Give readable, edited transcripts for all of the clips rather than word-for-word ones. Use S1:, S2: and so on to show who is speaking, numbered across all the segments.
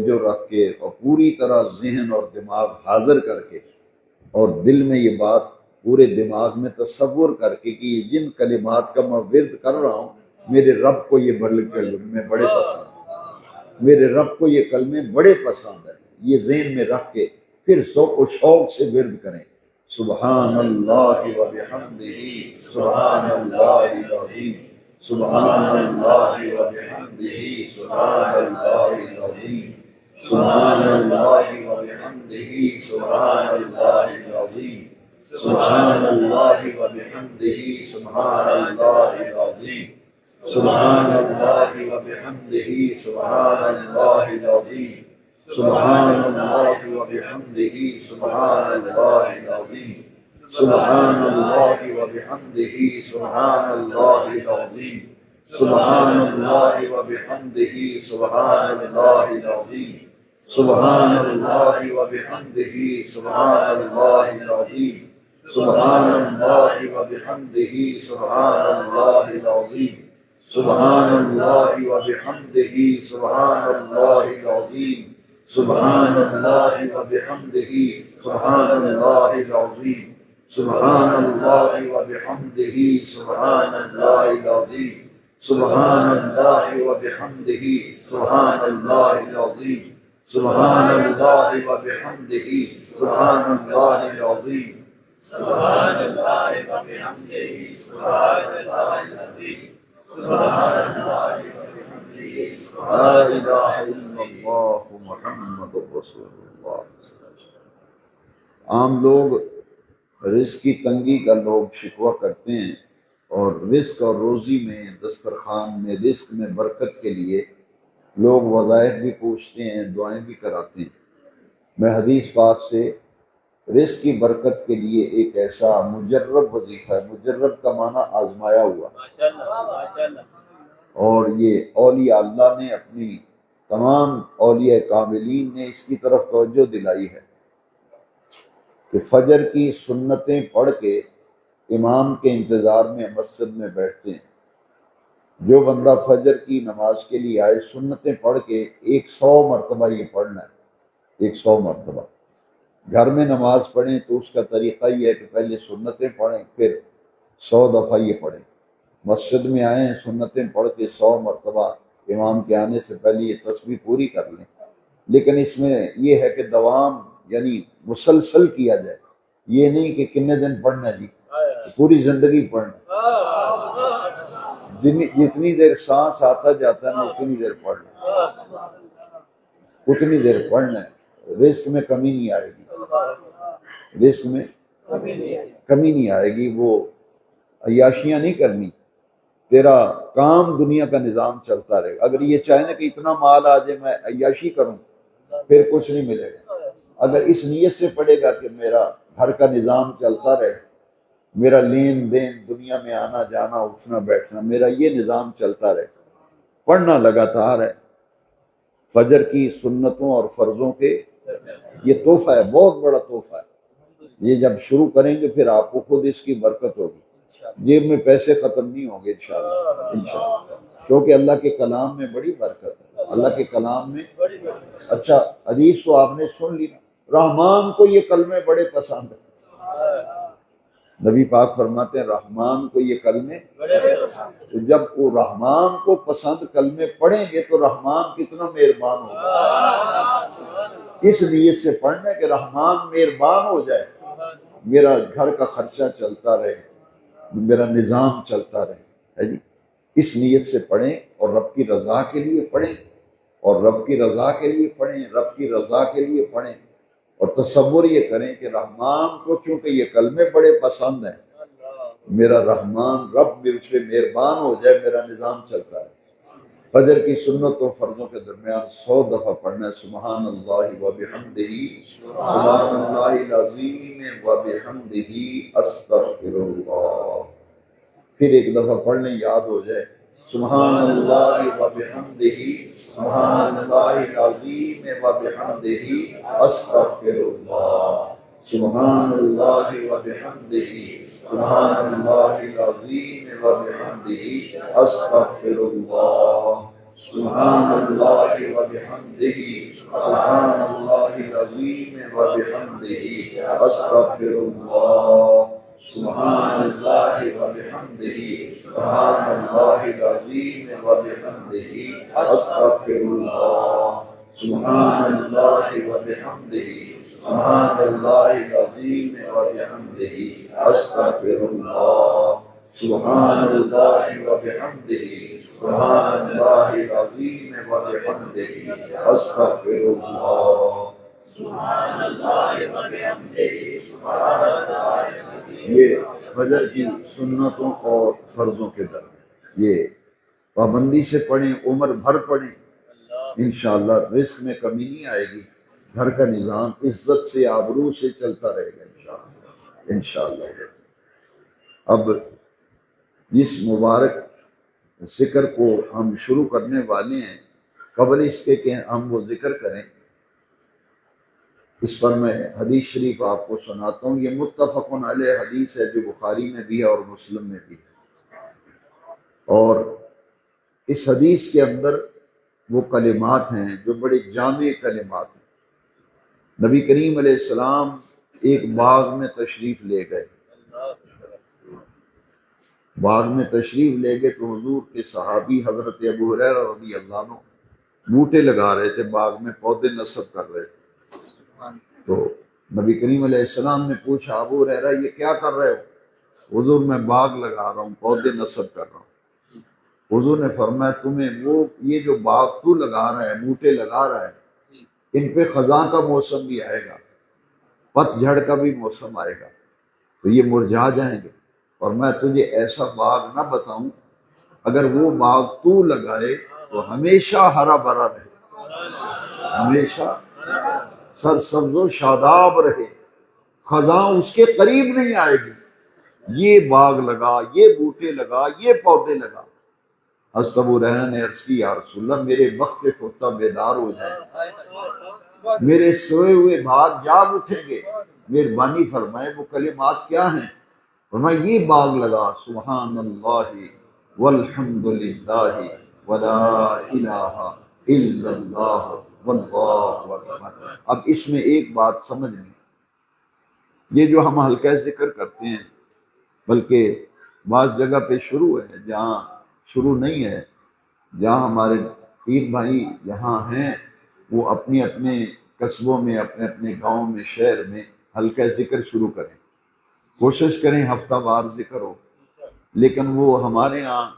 S1: توجہ رکھ کے اور پوری طرح ذہن اور دماغ حاضر کر کے اور دل میں یہ بات پورے دماغ میں تصور کر کے کہ یہ جن کلمات کا میں ورد کر رہا ہوں میرے رب کو یہ کلمے بڑے پسند ہیں، میرے رب کو یہ کلمے بڑے پسند ہیں، یہ ذہن میں رکھ کے پھر ذوق و شوق سے ورد کریں۔ سبحان اللہ و بحمدہ، سبحان اللہ العظیم، سبحان اللہ و بحمدہ، سبحان اللہ العظیم، سبحان اللہ و بحمدہ، سبحان اللہ العظیم، سبحان اللہ و بحمدہ، سبحان اللہ العظیم، سبحان اللہ و بحمدہ، سبحان اللہ العظیم، سبحان اللہ و بحمدہ، سبحان اللہ العظیم، سبحان اللہ و بحمدہ، سبحان اللہ العظیم، سبحان اللہ و بحمدہ، سبحان اللہ العظیم، سبحان اللہ و بحمدہ، سبحان اللہ العظیم، سبحان اللہ و بحمدہ، سبحان اللہ العظیم، سبحان اللہ و بحمدہ، سبحان اللہ العظیم، سبحان اللہ و بحمدہ، سبحان اللہ العظیم، سبحان اللہ و بحمدہ، سبحان اللہ العظیم، سبحان اللہ و بحمدہ، سبحان اللہ العظیم، سبحان اللہ و بحمدہ، سبحان اللہ العظیم، سبحان اللہ و بحمدہ، سبحان اللہ العظیم، سبحان اللہ و بحمدہ، لا الہ الا اللہ محمد رسول اللہ۔ عام لوگ رزق کی تنگی کا لوگ شکوہ کرتے ہیں اور رزق اور روزی میں، دسترخوان میں، رزق میں برکت کے لیے لوگ وظائف بھی پوچھتے ہیں، دعائیں بھی کراتے ہیں۔ میں حدیث پاک سے رزق کی برکت کے لیے ایک ایسا مجرب وظیفہ ہے، مجرب کا معنی آزمایا ہوا، اور یہ اولیاء اللہ نے، اپنی تمام اولیاء کاملین نے اس کی طرف توجہ دلائی ہے کہ فجر کی سنتیں پڑھ کے امام کے انتظار میں مسجد میں بیٹھتے ہیں۔ جو بندہ فجر کی نماز کے لیے آئے، سنتیں پڑھ کے 100 مرتبہ یہ پڑھنا ہے، 100 مرتبہ۔ گھر میں نماز پڑھیں تو اس کا طریقہ یہ ہے کہ پہلے سنتیں پڑھیں پھر 100 دفعہ یہ پڑھیں۔ مسجد میں آئیں، سنتیں پڑھ کے 100 مرتبہ امام کے آنے سے پہلے یہ تسبیح پوری کر لیں، لیکن اس میں یہ ہے کہ دوام یعنی مسلسل کیا جائے، یہ نہیں کہ کتنے دن پڑھنا جی، پوری زندگی پڑھنا، جتنی دیر سانس آتا جاتا ہے نا اتنی دیر پڑھنا، اتنی دیر پڑھنا ہے۔ رزق میں کمی نہیں آئے گی، رزق میں کمی نہیں آئے گی، وہ عیاشیاں نہیں کرنی، تیرا کام دنیا کا نظام چلتا رہے گا۔ اگر یہ چاہے نا کہ اتنا مال آ جائے میں عیاشی کروں، پھر کچھ نہیں ملے گا۔ اگر اس نیت سے پڑے گا کہ میرا گھر کا نظام چلتا رہے، میرا لین دین، دنیا میں آنا جانا، اٹھنا بیٹھنا، میرا یہ نظام چلتا رہے، پڑھنا لگاتار ہے فجر کی سنتوں اور فرضوں کے، یہ تحفہ ہے، بہت بڑا تحفہ ہے۔ یہ جب شروع کریں گے پھر آپ کو خود اس کی برکت ہوگی، جیب میں پیسے ختم نہیں ہوں گے انشاءاللہ، کیونکہ اللہ کے کلام میں بڑی برکت ہے، اللہ کے کلام میں۔ اچھا حدیث تو آپ نے سن لی، رحمان کو یہ کلمے بڑے پسند ہیں۔ نبی پاک فرماتے ہیں رحمان کو یہ کلمے، تو جب وہ رحمان کو پسند کلمے پڑھیں گے تو رحمان کتنا مہربان ہوگا۔ اس نیت سے پڑھنا کہ رحمان مہربان ہو جائے، میرا گھر کا خرچہ چلتا رہے، میرا نظام چلتا رہے، ہے جی۔ اس نیت سے پڑھیں اور رب کی رضا کے لیے پڑھیں، اور رب کی رضا کے لیے پڑھیں، رب کی رضا کے لیے پڑھیں، اور تصور یہ کریں کہ رحمان کو چونکہ یہ کلمے بڑے پسند ہیں، میرا رحمان رب میرے سے مہربان ہو جائے، میرا نظام چلتا ہے۔ فجر کی سنت و فرضوں کے درمیان 100 دفعہ پڑھنا ہے سبحان اللہ و بحمدہ، سبحان اللہ العظیم و بحمدہ، استغفر اللہ۔ پھر ایک دفعہ پڑھ لیں، یاد ہو جائے، سبحان اللہ و بحمدہ، سبحان اللہ العظیم و بحمدہ، استغفر اللہ، سبحان اللہ و بحمدہ، سبحان اللہ العظیم و بحمدہ، استغفر اللہ، سبحان اللہ و بحمدہ، سبحان اللہ العظیم و بحمدہ، استغفر اللہ، سبحان اللہ و بحمدہ، سبحان اللہ العظیم و بحمدہ، استغفر اللہ، سبحان اللہ و بحمدہ، سبحان اللہ العظیم و بحمدہ، استغفر اللہ، سبحان اللہ و بحمدہ، سبحان اللہ العظیم و بحمدہ، استغفر اللہ، سبحان اللہ و بحمدہ، سبحان اللہ العظیم۔ یہ فجر کی سنتوں اور فرضوں کے درمیان یہ پابندی سے پڑھیں، عمر بھر پڑھیں، انشاءاللہ رزق میں کمی نہیں آئے گی، گھر کا نظام عزت سے آبرو سے چلتا رہے گا انشاءاللہ۔ اب اس مبارک ذکر کو ہم شروع کرنے والے ہیں، قبل اس کے کہ ہم وہ ذکر کریں اس پر میں حدیث شریف آپ کو سناتا ہوں۔ یہ متفق علیہ حدیث ہے جو بخاری میں بھی ہے اور مسلم میں بھی ہے، اور اس حدیث کے اندر وہ کلمات ہیں جو بڑے جامع کلمات ہیں۔ نبی کریم علیہ السلام ایک باغ میں تشریف لے گئے، باغ میں تشریف لے گئے تو حضور کے صحابی حضرت ابو ہریرہ رضی اللہ عنہ بوٹے لگا رہے تھے، باغ میں پودے نصب کر رہے تھے۔ تو نبی کریم علیہ السلام نے پوچھا ابو ہریرہ یہ کیا کر رہے ہو؟ حضور میں باغ لگا رہا ہوں، پودے نصب کر رہا ہوں۔ حضور نے فرمایا تمہیں وہ یہ جو باغ تو لگا رہا ہے، بوٹے لگا رہا ہے، ان پہ خزاں کا موسم بھی آئے گا، پت جھڑ کا بھی موسم آئے گا تو یہ مرجھا جائیں گے، اور میں تجھے ایسا باغ نہ بتاؤں اگر وہ باغ تو لگائے تو ہمیشہ ہرا بھرا رہے، ہمیشہ سرسبز و شاداب رہے، خزاں اس کے قریب نہیں آئے گی۔ یہ باغ لگا، یہ بوٹے لگا، یہ پودے لگا۔ حضرت ابو ہریرہ نے عرض کی یا رسول اللہ میرے وقت کھوتا بیدار ہو جائے، میرے سوئے ہوئے بھاگ جاگ اٹھیں گے، مہربانی فرمائے وہ کلمات کیا ہیں؟ فرمایا یہ باغ لگا سبحان اللہ والحمد للہ ولا الہ الا اللہ واللہ اکبر۔ اب اس میں ایک بات سمجھ لیں، یہ جو ہم حلقہ ذکر کرتے ہیں بلکہ بعض جگہ پہ شروع ہے، جہاں شروع نہیں ہے، جہاں ہمارے پیر بھائی یہاں ہیں وہ اپنے اپنے قصبوں میں، اپنے اپنے گاؤں میں، شہر میں حلقہ ذکر شروع کریں، کوشش کریں ہفتہ وار ذکر ہو، لیکن وہ ہمارے ہاں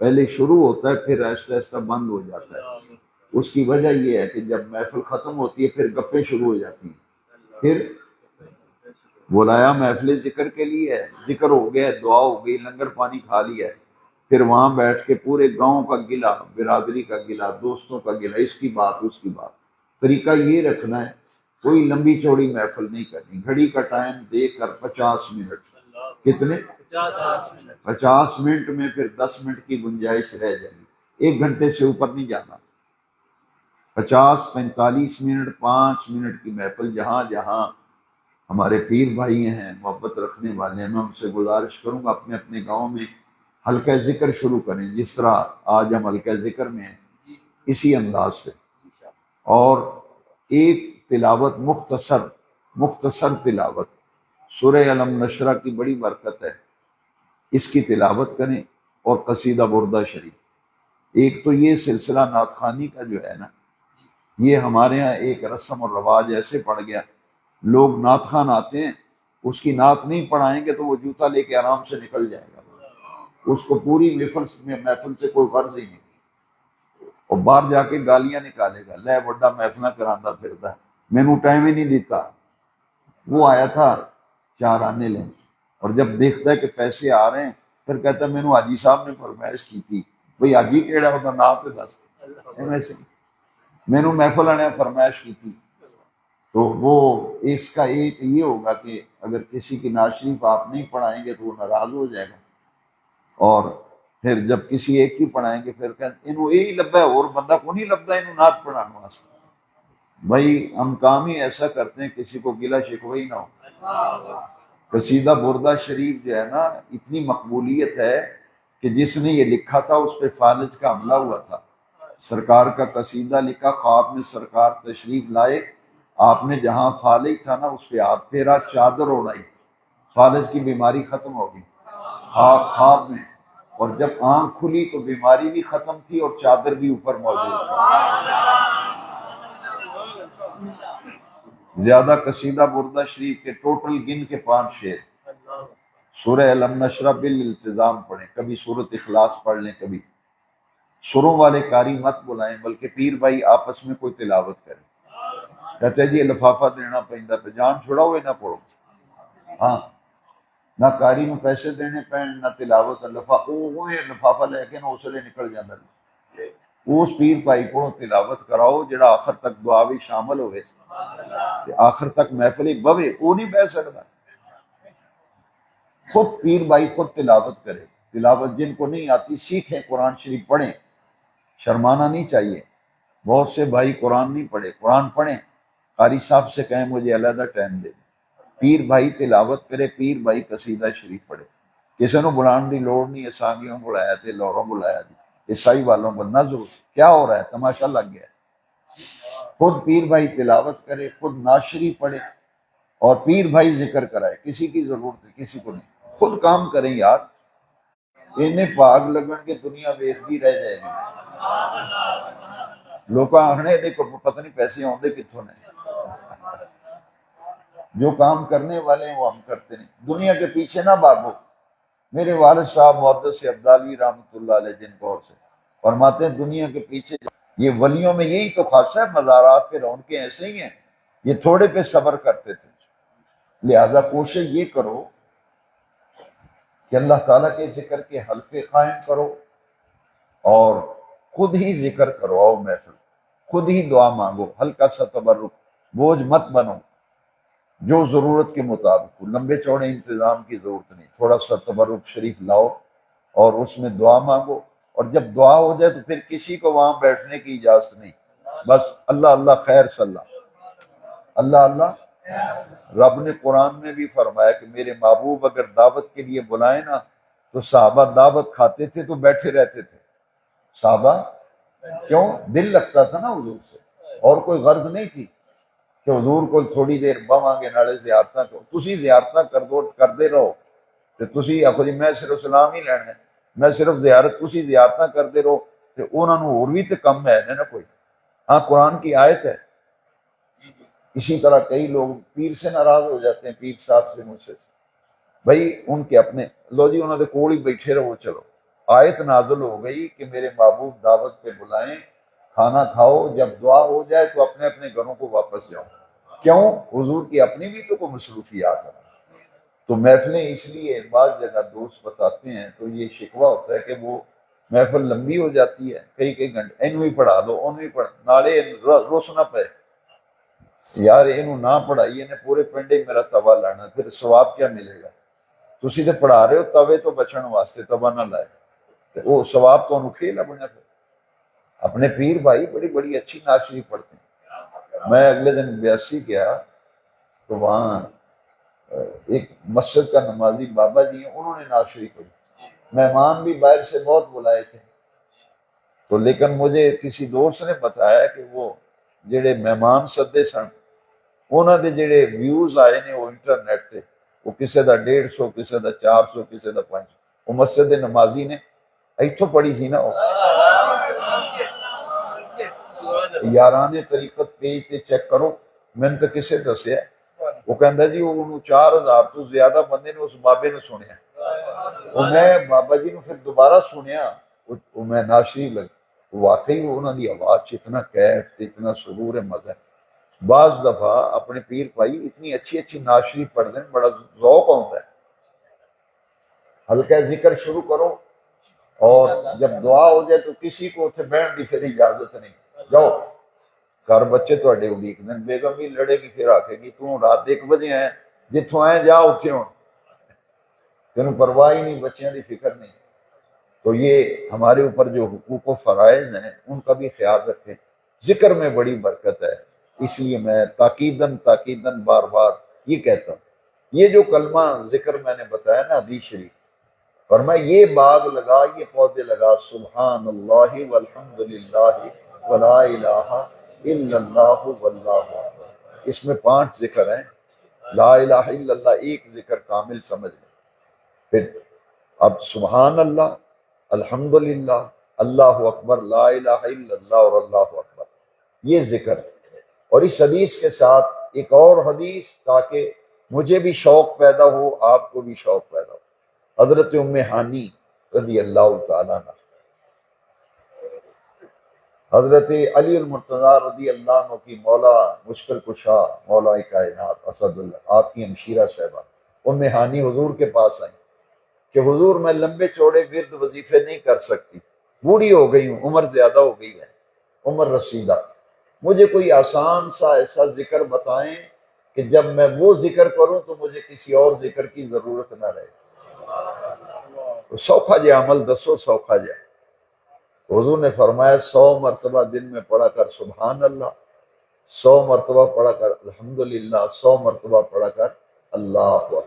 S1: پہلے شروع ہوتا ہے پھر آہستہ آہستہ بند ہو جاتا ہے۔ اس کی وجہ یہ ہے کہ جب محفل ختم ہوتی ہے پھر گپیں شروع ہو جاتی ہیں، پھر بلایا محفل ذکر کے لیے ہے، ذکر ہو گیا، دعا ہو گئی، لنگر پانی کھا لیا ہے، پھر وہاں بیٹھ کے پورے گاؤں کا گلہ، برادری کا گلہ، دوستوں کا گلہ، اس کی بات اس کی بات۔ طریقہ یہ رکھنا ہے، کوئی لمبی چوڑی محفل نہیں کرنی، گھڑی کا ٹائم دے کر 50 منٹ، کتنے؟ 50 منٹ میں پھر 10 منٹ کی گنجائش رہ جائے گی، 1 گھنٹے سے اوپر نہیں جانا۔ 50-45 منٹ، 5 منٹ کی محفل، جہاں جہاں ہمارے پیر بھائی ہیں محبت رکھنے والے ہیں، میں ان سے گزارش کروں گا اپنے اپنے گاؤں میں حلقہ ذکر شروع کریں، جس طرح آج ہم حلقہ ذکر میں ہیں اسی انداز سے، اور ایک تلاوت مختصر تلاوت، سورہ علم نشرہ کی بڑی برکت ہے، اس کی تلاوت کریں، اور قصیدہ بردہ شریف۔ ایک تو یہ سلسلہ نعت خوانی کا جو ہے نا، یہ ہمارے ہاں ایک رسم اور رواج ایسے پڑ گیا، لوگ نعت خوان آتے ہیں، اس کی نعت نہیں پڑھائیں گے تو وہ جوتا لے کے آرام سے نکل جائے گا، اس کو پوری محفل سے کوئی غرض ہی نہیں، اور باہر جا کے گالیاں نکالے گا، لے بڑا محفلہ کراندہ پھرتا ہے، میں نے ٹائم ہی نہیں دیتا۔ وہ آیا تھا 4 آنے لیں، اور جب دیکھتا ہے کہ پیسے آ رہے ہیں پھر کہتا ہے میں نے حاجی صاحب نے فرمائش کی تھی، بھئی حاجی کیڑا ہوتا نا پہ دس میں نے محفل آنے فرمائش کی تھی۔ تو وہ اس کا ایک یہ ہوگا کہ اگر کسی کی نعت شریف آپ نہیں پڑھائیں گے تو وہ ناراض ہو جائے گا، اور پھر جب کسی ایک کی پڑھائیں گے پھر کہیں انہوں یہی لبا ہے اور بندہ کو نہیں لبدا انہوں نعت پڑھانا واسطے۔ بھائی ہم کام ہی ایسا کرتے ہیں کسی کو گلہ شکوہ ہی نہ ہو۔ قصیدہ بردہ شریف جو ہے نا اتنی مقبولیت ہے کہ جس نے یہ لکھا تھا اس پہ فالج کا حملہ ہوا تھا، سرکار کا قصیدہ لکھا، خواب میں سرکار تشریف لائے، آپ نے جہاں فالج تھا نا اس پہ ہاتھ پھیرا، چادر اڑائی، فالج کی بیماری ختم ہو گئی خواب میں، اور جب آنکھ کھلی تو بیماری بھی ختم تھی اور چادر بھی اوپر موجود تھی۔ زیادہ قصیدہ بردہ شریف کے ٹوٹل گن کے 5 شعر، سورہ علم نشرہ بالالتزام پڑھیں، کبھی سورۃ اخلاص پڑھ لیں، کبھی سروں والے قاری مت بلائیں، بلکہ پیر بھائی آپس میں کوئی تلاوت کریں۔ کہتے جی لفافہ دینا پہندا پہ جان چھڑا ہوئے نہ پڑھو، ہاں نہ قاری میں پیسے دینے پہن نہ تلاوت، لفافہ لے کے نہ اسلے نکل جاندہ، اس پیر بھائی کو تلاوت کراؤ جڑا آخر تک دعا بھی شامل ہوئے، آخر تک محفل بوے، وہ نہیں بہ سکتا۔ خود پیر بھائی خود تلاوت کرے، تلاوت جن کو نہیں آتی سیکھیں، قرآن شریف پڑھیں، شرمانا نہیں چاہیے۔ بہت سے بھائی قرآن نہیں پڑھے، قرآن پڑھیں، قاری صاحب سے کہیں مجھے علیحدہ ٹائم دے، پیر بھائی تلاوت کرے، پیر بھائی قصیدہ شریف پڑھے، کسی نے بلان دی لوڑ نہیں، اسامیوں بلایا تھے، لوروں بلایا تھے، عیسائی والوں کو نہ ضرور، کیا ہو رہا ہے، تماشا لگ گیا۔ خود پیر بھائی تلاوت کرے، خود ناشری پڑھے، اور پیر بھائی ذکر کرائے، کسی کی ضرورت ہے کسی کو نہیں، خود کام کریں یار، انہیں پاگ لگن کے دنیا ویکھدی رہ جائے گی، لوگ آخنے دے کو پتہ نہیں پیسے آندے کتوں نے، جو کام کرنے والے ہیں وہ ہم کرتے نہیں، دنیا کے پیچھے نہ بھاگو۔ میرے والد صاحب محدث عبدالوی رحمۃ اللہ علیہ جن کو سے فرماتے ہیں دنیا کے پیچھے، یہ ولیوں میں یہی تو خاصہ ہے، مزارات پہ رونقیں ایسے ہی ہیں، یہ تھوڑے پہ صبر کرتے تھے، لہذا کوشش یہ کرو کہ اللہ تعالیٰ کے ذکر کے حلقے قائم کرو اور خود ہی ذکر کرو، آؤ محفل، خود ہی دعا مانگو، ہلکا سا تبرک، بوجھ مت بنو، جو ضرورت کے مطابق، لمبے چوڑے انتظام کی ضرورت نہیں، تھوڑا سا تبرک شریف لاؤ اور اس میں دعا مانگو، اور جب دعا ہو جائے تو پھر کسی کو وہاں بیٹھنے کی اجازت نہیں، بس اللہ اللہ خیر صلی اللہ، اللہ اللہ۔ رب نے قرآن میں بھی فرمایا کہ میرے محبوب اگر دعوت کے لیے بلائیں نا تو صحابہ دعوت کھاتے تھے تو بیٹھے رہتے تھے، صحابہ کیوں؟ دل لگتا تھا نا حضور سے، اور کوئی غرض نہیں تھی کہ حضور کو تھوڑی دیر بواں گے نالے زیارتاں کو، تسی زیارتاں کردے رہو تے تسی آخو جی میں صرف سلام ہی لینا ہے، میں صرف زیارت، تسی زیارتاں کردے رہو تے انہاں نوں اور بھی تے کم ہے نا کوئی، ہاں قرآن کی آیت ہے۔ اسی طرح کئی لوگ پیر سے ناراض ہو جاتے ہیں، پیر صاحب سے، مجھ سے، بھائی ان کے اپنے لو جی انہوں نے کول ہی بیٹھے رہو، چلو آیت نازل ہو گئی کہ میرے محبوب دعوت پہ بلائیں، کھانا کھاؤ، جب دعا ہو جائے تو اپنے اپنے گھروں کو واپس جاؤ، کیوں؟ حضور کی اپنی بھی تو کوئی مصروفیات ہے۔ تو محفلیں اس لیے بعض جگہ دوست بتاتے ہیں تو یہ شکوہ ہوتا ہے کہ وہ محفل لمبی ہو جاتی ہے، کئی کئی گھنٹے، اینو ہی پڑھا دو، انو ہی پڑھا، نالے روس نہ پے یار، اینو نہ پڑھائی، انہیں پورے پنڈے میرا توا لانا، پھر ثواب کیا ملے گا؟ تسی تے پڑھا رہے ہو توے تو بچن واسطے، توا نہ لائے، وہ ثواب تو انہوں کھیلا بنیا۔ پھر اپنے پیر بھائی بڑی بڑی اچھی نعت شریف پڑھتے ہیں۔ میں اگلے دن بیاسی گیا تو وہاں ایک مسجد کا نمازی بابا جی ہیں، انہوں نے نعت شریف پڑھی، مہمان بھی باہر سے بہت بلائے تھے، تو لیکن مجھے کسی دوست نے بتایا کہ وہ جڑے مہمان سدے سن انہوں دے جڑے ویوز آئے نے وہ انٹرنیٹ تے، وہ کسے دا 150، کسے دا 400، کسے دا 500، وہ مسجد نمازی نے ایتھوں پڑھی سی نا، یارانے طریقت پیج تے چیک کرو، میں نے تو کسے دسیا، وہ کہندا جی وہ 4000 تو زیادہ بندے نے اس بابے نے سنیا، وہ میں بابا جی نے پھر دوبارہ سنیا، وہ میں ناشریف لگ، واقعی انہوں دی آواز اتنا کیف، اتنا سرور مزہ ہے۔ بعض دفعہ اپنے پیر بھائی اتنی اچھی اچھی نعت شریف پڑھ دیں، بڑا ذوق ہوتا ہے۔ ہلکا ذکر شروع کرو، اور جب دعا ہو جائے تو کسی کو اتنے بہن کی پھر اجازت نہیں، جاؤ گھر بچے تھوڑے اڈیک دیں، بیگم بھی لڑے گی، پھر آکھے گی تو رات 1 بجے آئے، جتوں آئے جا اتھے ہوں، تینوں پرواہ ہی نہیں، بچیاں دی فکر نہیں۔ تو یہ ہمارے اوپر جو حقوق و فرائض ہیں ان کا بھی خیال رکھیں۔ ذکر میں بڑی برکت ہے، اس لیے میں تاکیدن بار بار یہ کہتا ہوں، یہ جو کلمہ ذکر میں نے بتایا نا حدیث شریف، فرمایا یہ باغ لگا، یہ پودے لگا، سبحان اللہ والحمد للہ ولا الہ الا اللہ واللہ اکبر، اس میں 5 ذکر ہیں، لا الہ الا اللہ ایک ذکر کامل سمجھ لیں، پھر اب سبحان اللہ، الحمدللہ، اللہ اکبر، لا الہ الا اللہ اور اللہ اکبر، یہ ذکر ہے۔ اور اس حدیث کے ساتھ ایک اور حدیث، تاکہ مجھے بھی شوق پیدا ہو، آپ کو بھی شوق پیدا ہو، حضرت ام ہانی رضی اللہ تعالیٰ عنہ، حضرت علی المرتضیٰ رضی اللہ عنہ کی مولا مشکل کشا، مولا کائنات اسد اللہ، آپ کی ہمشیرہ صاحبہ ام ہانی حضور کے پاس آئیں کہ حضور میں لمبے چوڑے ورد وظیفے نہیں کر سکتی، بوڑھی ہو گئی ہوں، عمر زیادہ ہو گئی ہے، عمر رسیدہ، مجھے کوئی آسان سا ایسا ذکر بتائیں کہ جب میں وہ ذکر کروں تو مجھے کسی اور ذکر کی ضرورت نہ رہے، سوکھا جائے عمل دسو سوکھا جائے۔ حضور نے فرمایا 100 مرتبہ دن میں پڑھا کر سبحان اللہ، 100 مرتبہ پڑھا کر الحمدللہ، 100 مرتبہ پڑھا کر اللہ اکبر۔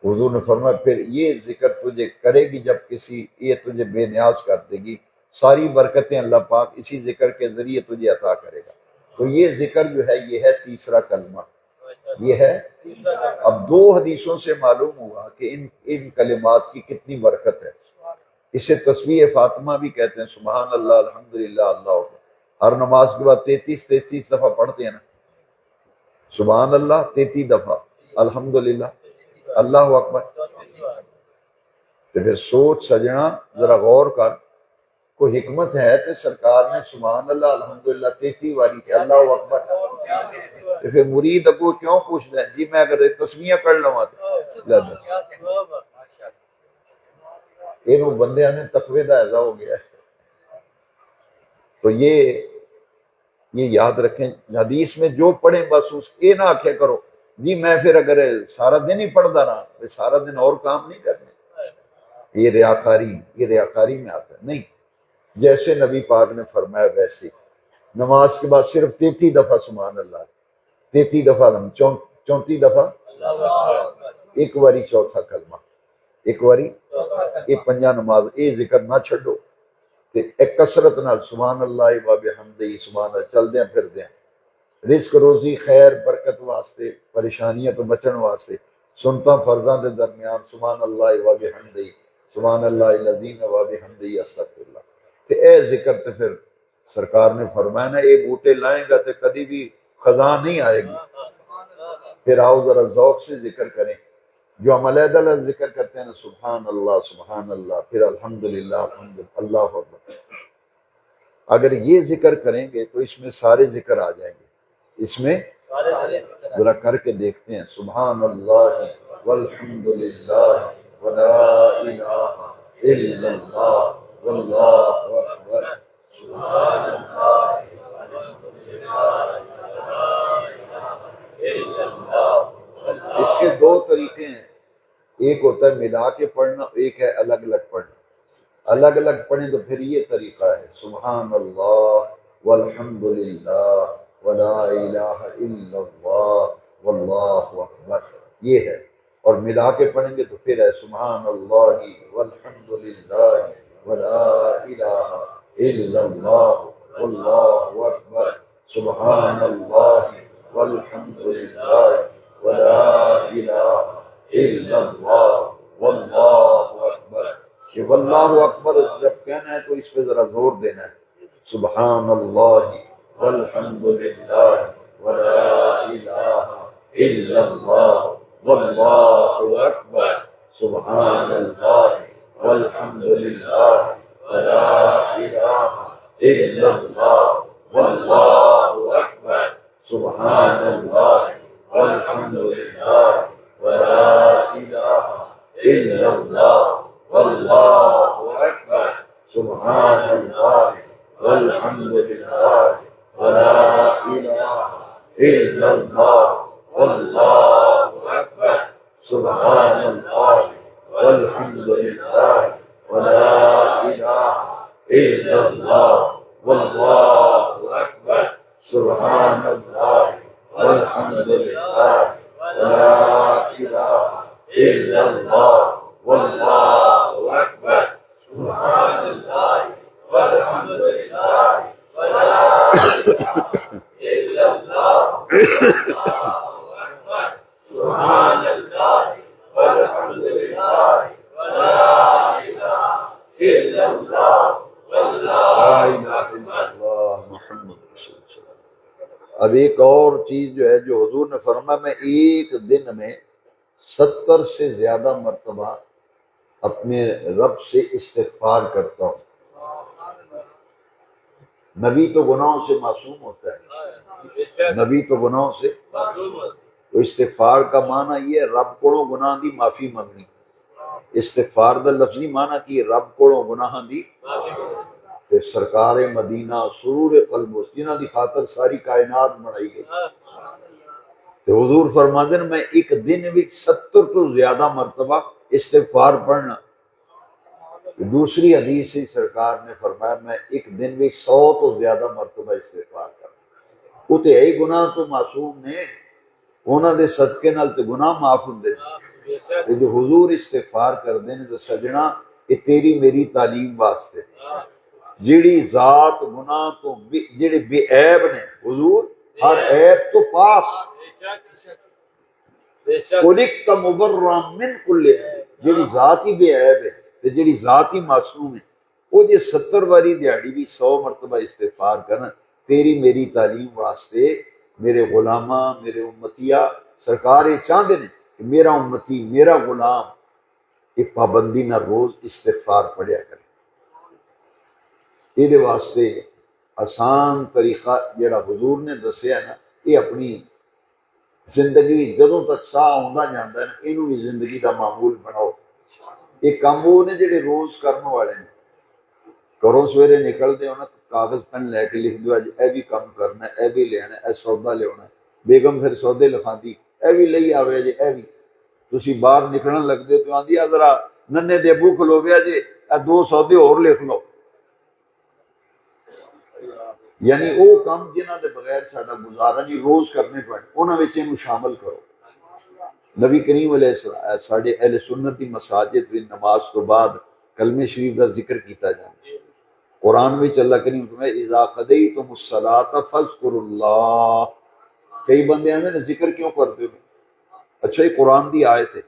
S1: حضور نے فرمایا پھر یہ ذکر تجھے کرے گی جب کسی، یہ تجھے بے نیاز کر دے گی، ساری برکتیں اللہ پاک اسی ذکر کے ذریعے تجھے عطا کرے گا۔ تو یہ ذکر جو ہے یہ ہے تیسرا کلمہ، یہ ہے۔ اب 2 حدیثوں سے معلوم ہوا کہ ان کلمات کی کتنی برکت ہے۔ اسے تسبیح فاطمہ بھی کہتے ہیں، سبحان اللہ، الحمدللہ، اللہ اکبر، ہر نماز کے بعد 33 دفعہ پڑھتے ہیں نا، سبحان اللہ 33 دفعہ، الحمدللہ، اللہ اکبر۔ تو پھر سوچ سجنا، ذرا غور کر، کوئی حکمت ہے کہ سرکار نے سبحان اللہ الحمدللہ 33 باری کہ اللہ اکبر؟ تو پھر مرید ابو کیوں پوچھ رہے ہیں جی میں اگر تسمیہ کر لوں تو یہ بندے نے تقوی دا ایزا ہو گیا ہے۔ تو یہ یاد رکھیں، حدیث میں جو پڑھیں بس اس یہ نہ آخیا کرو جی میں پھر اگر سارا دن ہی پڑھتا رہا پھر سارا دن اور کام نہیں کرنے، یہ ریاکاری میں آتا ہے۔ نہیں، جیسے نبی پاک نے فرمایا ویسے نماز کے بعد صرف 33 دفعہ سبحان اللہ، 33 دفعہ 34 دفعہ ایک واری چوتھا کلمہ، ایک واری یہ 5 نماز یہ ذکر نہ چھڈو، تے ایک کثرت نال سبحان اللہ و بحمدہ، سبحان اللہ، چل دیاں پھر دیاں، رزق روزی خیر برکت واسطے، پریشانیاں تو بچن واسطے، سنتا فرضاں دے درمیان سبحان اللہ و بحمدہ، سبحان اللہ العظیم و بحمدہ استغفر اللہ۔ تے اے ذکر تے پھر سرکار نے فرمایا نا یہ بوٹے لائیں گا تے کبھی بھی خزاں نہیں آئے گی۔ پھر آؤ ذرا ذوق سے ذکر کریں، جو ہم علیحدہ ذکر کرتے ہیں نا، سبحان اللہ، پھر الحمدللہ، اللہ اکبر، اگر یہ ذکر کریں گے تو اس میں سارے ذکر آ جائیں گے۔ اس میں ذرا کر کے دیکھتے ہیں، سبحان اللہ والحمدللہ ولا الہ الا اللہ واللہ اکبر، سبحان اللہ والحمدللہ ولا الہ الا اللہ۔ اس کے 2 طریقے ہیں، ایک ہوتا ہے ملا کے پڑھنا، ایک ہے الگ الگ پڑھنا۔ الگ الگ پڑھیں تو پھر یہ طریقہ ہے، سبحان اللہ والحمدللہ ولا الہ الا اللہ واللہ اکبر، یہ ہے۔ اور ملا کے پڑھیں گے تو پھر ہے سبحان اللہ والحمدللہ ولا الہ الا اللہ واللہ اکبر، سبحان اللہ والحمدللہ ولا الہ الا اللہ واللہ اکبر۔ یہ واللہ اکبر جب کہنا ہے تو اس پہ ذرا زور دینا ہے، سبحان اللہ والحمدللہ ولا الہ الا اللہ واللہ اکبر، سبحان اللہ والحمدللہ ولا الہ الا اللہ واللہ اکبر، سبحان اللہ والحمدللہ ولا الہ الا اللہ واللہ اکبر، سبحان اللہ والحمدللہ ولا الہ الا اللہ واللہ اکبر، سبحان اللہ والحمدللہ ولا الہ الا اللہ واللہ اکبر، سبحان اللہ والحمدللہ ولا الہ الا اللہ واللہ
S2: سبحان اللہ والحمد للہ ولا الہ الا اللہ
S1: لا الہ الا اللہ محمد رسول اللہ۔ اب ایک اور چیز جو ہے جو حضور نے فرمایا میں ایک دن میں 70 سے زیادہ مرتبہ اپنے رب سے استغفار کرتا ہوں۔ نبی تو گناہوں سے معصوم ہوتا ہے، نبی تو گناہوں سے، تو استغفار کا معنی یہ ہے رب کو گناہ دی معافی منگنی۔ استغفار دا لفظی معنی کی رب کو گناہ دی تے سرکار مدینہ سرور قلب جنہاں دی خاطر ساری کائنات بنائی گئی، تے حضور فرماندے نے میں ایک دن وچ 70 تو زیادہ مرتبہ استغفار پڑھنا۔ دوسری حدیث سے سرکار نے فرمایا میں ایک دن میں 100 تو زیادہ مرتبہ استغفار کرنا۔ وہ تے اے گناہ تو معصوم نے، انہاں دے صدقے نال تے گناہ معاف ہوندے نے۔ تے جو حضور استغفار کردے نے تے سجنا کہ تیری میری تعلیم واسطے جیڑی ذات گناہ تو جڑے بے عیب نے، حضور ہر عیب تو پاک، خلقت مبرا من کل عیب، جیڑی ذات ہی بے عیب ہے تے جیڑی ذات ہی معصوم ہے، وہ جے 70 واری دیہڑی بھی 100 مرتبہ استغفار کرن تیری میری تعلیم واسطے، میرے غلاماں میرے امتیا سرکار یہ چاہتے ہیں کہ میرا امتی میرا غلام ایک پابندی نہ روز استغفار پڑھیا کرے۔ یہ واسطے آسان طریقہ جڑا حضور نے دسیا نا، یہ اپنی زندگی جدوں تک ساہ آندا جاندا ہے نا، اینوں بھی زندگی دا معمول بناؤ۔ یہ کام وہ نے جڑے روز کرنے والے نے، گھروں سویرے نکلتے ہو نا کاغذ پین لے کے لکھ دو اج اے بھی کام کرنا ہے، اے بھی لینا ہے، اے سودا لینا ہے، بیگم پھر سودے لکھاندی اے بھی لئی آوے جے، اے بھی تسی باہر نکلن لگدے ہو تو آندی آ ذرا ننے دے ابو کھلویا جے اے 2 سودے اور لکھ لو۔ یعنی وہ کام جنہاں دے بغیر ساڈا گزارا نہیں روز کرنے پڑے، انہاں وچ اینوں شامل کرو۔ نبی کریم علیہ السلام ساڈے اہل سنت دی مساجد وچ نماز تو بعد کلمہ شریف دا ذکر کیتا جاندا ہے۔ قرآن وچ اللہ کریم فرمایا اذا قضیتم الصلاۃ فاذکروا اللہ۔ کئی بندے آندے نے ذکر کیوں کرتے ہو؟ اچھا یہ قرآن دی آیت ہے،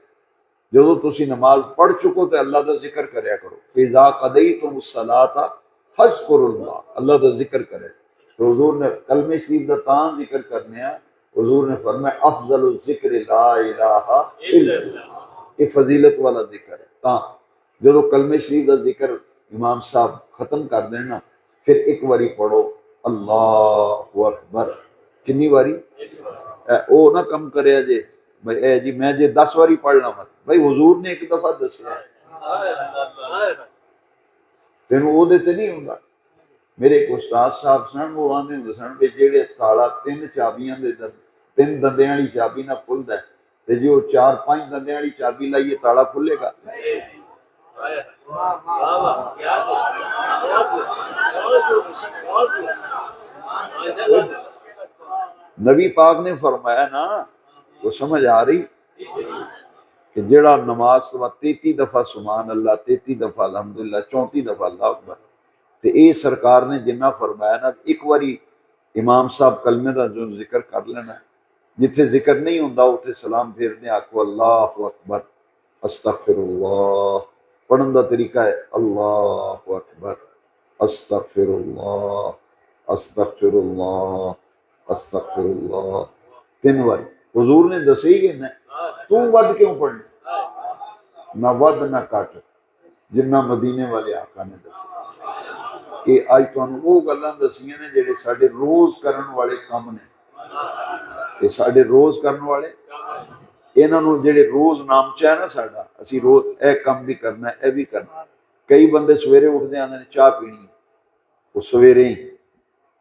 S1: جدوں تسی نماز پڑھ چکو تے اللہ دا ذکر کریا کرو۔ اذا قضیتم الصلاۃ فاذکروا اللہ، اللہ دا ذکر کرے۔ تو حضور نے کلمہ شریف دا تاں ذکر کرنے ہیں، حضور نے فرمایا افضل الذکر لا الہ الا اللہ، یہ فضیلت والا ذکر ہے۔ تاں جدوں کلمہ شریف دا ذکر امام صاحب ختم کر دینا پھر ایک واری پڑھو اللہ اکبر۔ کنی واری؟ او نہ کم کرے جے بھائی اے جی میں جے 10 واری پڑھ لاں مت، بھائی حضور نے ایک دفعہ دسیا ہے، تینوں او دے تے نہیں ہوندا۔ میرے ایک استاد صاحب سن، وہ آندے ہوندے سن کہ جیڑے تالا 3 چابیاں دے 3 دندیاں والی چابی نہ کھلدا ہے تے جو 4-5 دندیاں والی چابی لائیے تالا کھلے گا۔ نبی پاک نے فرمایا نا، وہ سمجھ آ رہی کہ جڑا نماز تو بعد 33 دفعہ سبحان اللہ، 33 دفعہ الحمدللہ، 34 دفعہ اللہ اکبر، تے اے سرکار نے جنہ فرمایا نا ایک واری امام صاحب کلمے دا جو ذکر کر لینا ہے، جتھے ذکر نہیں ہوندا اتھے سلام پھیرنے آکھو اللہ اکبر استغفر اللہ۔ پڑھن دا طریقہ ہے اللہ اکبر استغفر اللہ استغفر اللہ استغفر اللہ، 3 بار حضور نے دسے ہی کہ تو ود کیوں پڑھنا، نہ ود نہ کٹ، جنہ مدینے والے آقا نے دسے کہ آج تانوں وہ گلاں دسیاں نے جڑے ساڈے روز کرن والے کم نے، کہ ساڈے روز کرن والے انہاں نوں جڑے روز نام چاہے نا ساڈا، اسی روز اے کم بھی کرنا ہے اے بھی کرنا۔ کئی بندے سویرے اٹھدے آندے نے چاہ پینی ہے، وہ سویرے ہی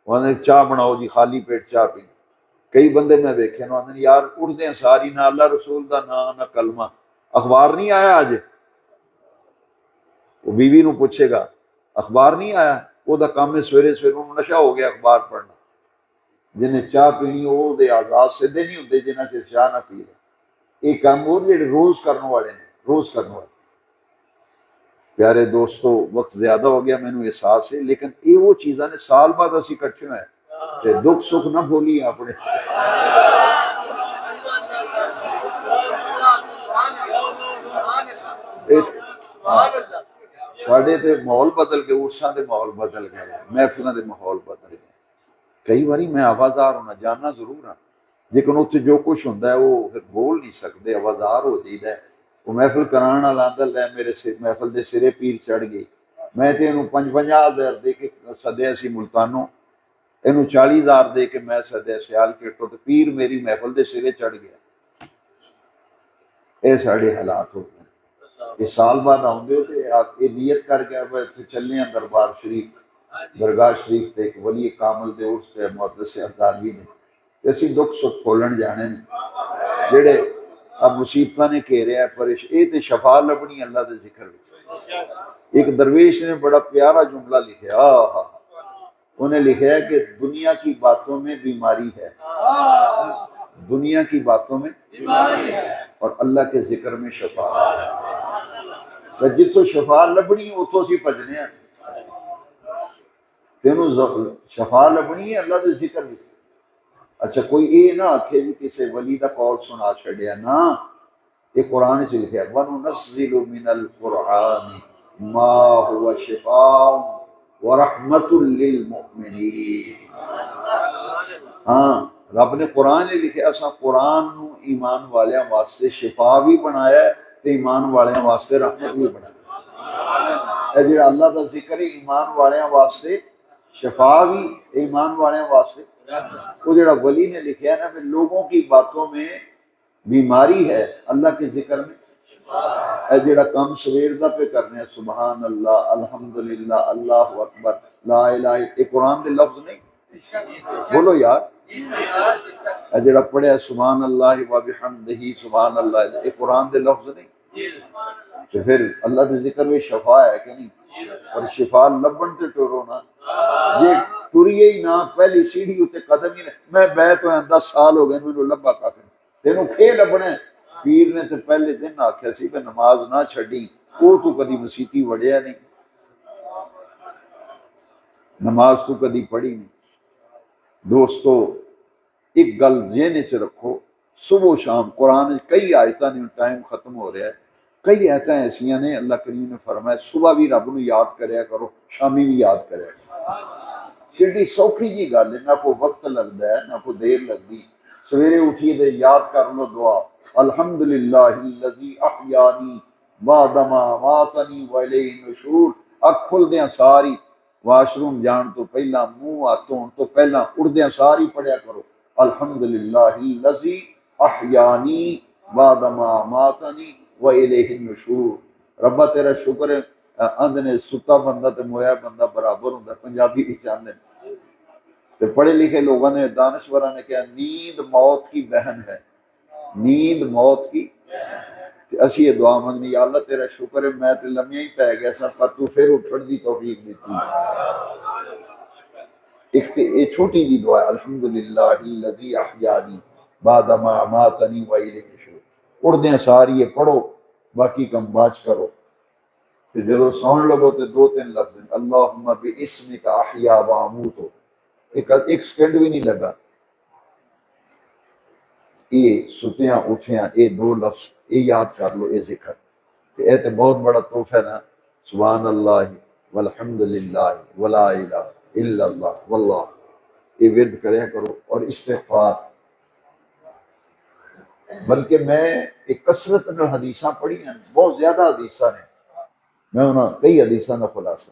S1: وہ آندے چاہ بناؤ جی خالی پیٹ چاہ پینی۔ کئی بندے میں ویکھے نو آندے یار اٹھدے ہیں ساری نہ اللہ رسول دا نام نہ کلمہ، اخبار نہیں آیا اج، وہ بیوی نو پوچھے گا اخبار نہیں آیا، وہ دا کام ہے سویرے سویرے انہوں نشہ ہو گیا اخبار پڑھنا۔ جنہیں چاہ پینی وہ دے آزاد سدھے نہیں ہوندے جنہ سے چاہ نہ پی لے۔ ایک کام اور جڑے روز کرنے والے ہیں، روز کرنے والے۔ پیارے دوستو وقت زیادہ ہو گیا مینوں احساس ہے، لیکن یہ وہ چیزاں نے سال بعد اسی کٹھے ہوئے ہیں۔ تے دکھ سکھ نہ بھولی اپنے ساڈے تے ماحول بدل گئے، عرساں دے ماحول بدل گئے، محفلاں دے ماحول بدل گئے۔ کئی باری میں آوازار ہونا جاننا ضرور ہاں، لیکن اتنے جو کچھ ہوندا ہے وہ پھر بول نہیں سکتے، آوازار ہو جائیدا ہے۔ وہ محفل کرانا لاندا لے میرے محفل دے سرے پیر چڑھ گئی، میں تے اینوں 50,000 دے کے سدیا سی ملتانوں، اینوں 40,000 دے کے میں سدیا سیال کیٹوں، تے پیر میری محفل دے سرے چڑھ گیا۔ اے ساڑے حالات ہو گئے۔ یہ سال بعد آؤندے ہو تے آپ یہ نیت کر کے اب اتنے چلنے ہیں دربار شریف، درگاہ شریف تے ایک ولی کامل دے عرس تے محدث ارداروی نے تے اسی دکھ سکھ کھولن جانے نے جڑے اب مصیبتاں نے گھیرے ہے پریش اے تے شفا لبنی اللہ دے ذکر وچ۔ ایک درویش نے بڑا پیارا جملہ لکھا، انہیں لکھا ہے کہ دنیا کی باتوں میں بیماری ہے، دنیا کی باتوں میں اور اللہ کے ذکر میں شفا ہے۔ جتوں شفا لبنی اتوں اسی بجنے ہیں، تینوں شفا لبنی ہے اللہ دے ذکر میں۔ اچھا کوئی یہ نہ آکھے جی کسی ولی دا قول سنا چھڑیا، نہ یہ قرآن سے لکھا ہے وَنُنَزِّلُ مِنَ الْقُرْآنِ مَا هُوَ شِفَاءٌ وَرَحْمَةٌ لِّلْمُؤْمِنِينَ۔ ہاں رب نے قرآن نے لکھا، اساں قرآن نو ایمان والیاں واسطے شفا بھی بنایا ہے تے ایمان والیاں واسطے رحمت بھی بنایا ہے۔ اے جڑا اللہ دا ذکر ہے ایمان والیاں واسطے شفا بھی، ایمان والیاں واسطے وہ جڑا ولی نے لکھا ہے نا کہ لوگوں کی باتوں میں بیماری ہے، اللہ کے ذکر میں اے جڑا کام سویر دا پہ کرنے ہیں سبحان اللہ الحمدللہ اللہ اکبر لا الہ، یہ قرآن دے لفظ نہیں؟ بولو یار، اے جڑا پڑھیا سبحان اللہ و بحمدہ سبحان اللہ، یہ قرآن دے لفظ نہیں؟ تو پھر اللہ دے ذکر میں شفا ہے کہ نہیں؟ اور شفا لبن تے ٹورو نا، یہ ٹریے ہی نہ پہلی سیڑھی اتے قدم ہی نہیں، میں بیت ہویا 10 سال ہو گئے مینوں لبا کافی تینوں کھے لبنا ہے۔ پیر نے تو پہلے دن آکھیا سی کہ نماز نہ چھڈی، وہ تو کدی مسیتی وڑیا نہیں، نماز تو کدی پڑھی نہیں۔ دوستو ایک گل ذہن وچ رکھو، صبح و شام قرآن کئی آیتاں نے، ٹائم ختم ہو رہا ہے، کئی آیتاں ایسیاں نے اللہ کریم نے فرمایا صبح بھی رب نو یاد کریا کرو، شامی بھی یاد کریا کرو۔ کیڑی سوکھی جی گل ہے، نہ کوئی وقت لگتا ہے نہ کوئی دیر لگتی۔ سویرے اٹھیے دے یاد کر لو دعا الحمدللہ الذی احیانی بعد ما اماتنی والیہ النشور۔ اکھ کھلدیاں ساری واش روم جان تو پہلا، منہ ہاتھ دھون تو پہلا، اڑدیاں ساری پڑھیا کرو الحمدللہ الذی احیانی بعد ما اماتنی والیہ النشور۔ ربا تیرا شکر ہے، آندھنے ستا بندہ تے مویا بندہ برابر ہوندا، پنجابی بھی چاہتے ہیں۔ تو پڑھے لکھے لوگوں نے، دانشورہ نے کہا نیند موت کی بہن ہے، نیند موت کی۔ اسی یہ دعا منگنی، یا اللہ تیرا شکر ہے میں تے لمحے ہی پہ گیا سا پر تو پھر اٹھن دی توفیق دیتی۔ ایک یہ چھوٹی جی دعا ہے الحمدللہ الذی احیانی بعد ما اماتنی والیہ النشور، اڑدیاں ساری یہ پڑھو، باقی کم باج کرو۔ جدو سون لگو تو 2-3 لفظ اللہم باسمک احیا و اموت، ایک سیکنڈ بھی نہیں لگا، یہ ستیاں اٹھیاں یہ 2 لفظ یہ یاد کر لو، یہ ذکر یہ تو بہت بڑا تحفہ ہے نا۔ سبحان اللہ والحمدللہ ولا الہ الا اللہ واللہ، یہ ورد کریا کرو۔ اور استغفار، بلکہ میں ایک کثرت میں حدیثاں پڑھی ہیں، بہت زیادہ حدیثاں ہیں، میں انہوں کئی حدیثاں کا خلاصہ۔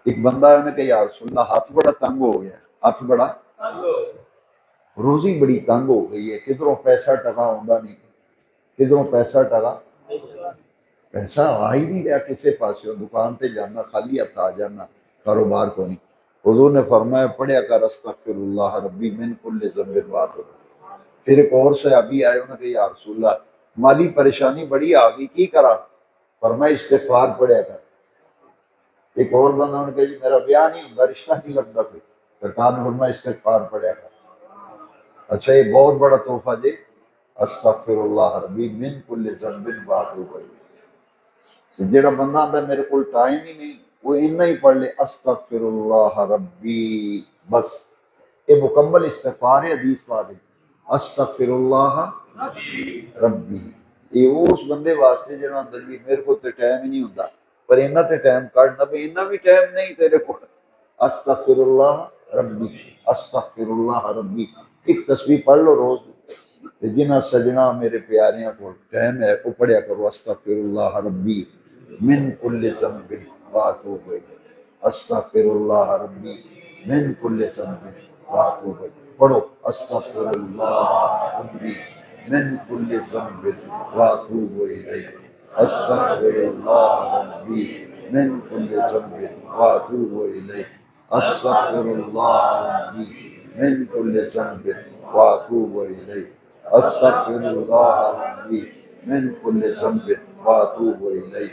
S1: ایک بندہ ہے انہیں کہ یا رسول اللہ ہاتھ بڑا تنگ ہو گیا، ہاتھ بڑا روزی بڑی تنگ ہو گئی ہے، کدھروں پیسہ ٹکا ہوندا نہیں، کدھروں پیسہ ٹکا، پیسہ آ ہی نہیں رہا کسے پاسوں، دکان تے جانا خالی ہاتھ آ جانا، کاروبار کو نہیں۔ حضور نے فرمایا پڑھیا کر استغفر اللہ ربی من کل ذنب واتوب۔ پھر ایک اور صحابی آئے انہوں نے کہا یا رسول اللہ مالی پریشانی بڑی آ گئی کی کرا، فرمایا استغفار پڑھیا کر۔ ایک اور بندہ انہوں نے کہا جی میرا بیاہ نہیں ہوتا، رشتہ نہیں لگتا کوئی، سرکار نے فرمایا استغفار پڑھیا کر۔ اچھا یہ بہت بڑا تحفہ جی، استغفر اللہ ربی من کل ذنب واتوب الیہ۔ جیڑا بندہ آندا میرے کول ٹائم ہی نہیں، وہ اتنا ہی پڑھ لے استغفر اللہ ربی، بس یہ مکمل استغفار ہے حدیث پاک ہے، استغفر اللہ ربی۔ یہ اس بندے واسطے جڑا اندر بھی میرے کو تے ٹائم ہی نہیں ہوندا، پر انہاں تے ٹائم کڈنا بھی انہاں بھی ٹائم نہیں تیرے کو، استغفر اللہ ربی، استغفر اللہ ربی، ایک تسبیح پڑھ لو روز۔ تے جنہاں سجنا میرے پیاریاں کو ٹائم ہے وہ پڑھیا کرو استغفر اللہ ربی من کل ذنب واتوب الیہ، استغفر اللہ ربی من کل ذنب واتوب الیہ، پڑھو استغفر اللہ ربی من کل ذنب واتوب الیہ، استغفر اللہ ربی من کل ذنب واتوب الیہ، استغفر اللہ ربی من کل ذنب واتوب الیہ، استغفر اللہ ربی من کل ذنب واتوب الیہ،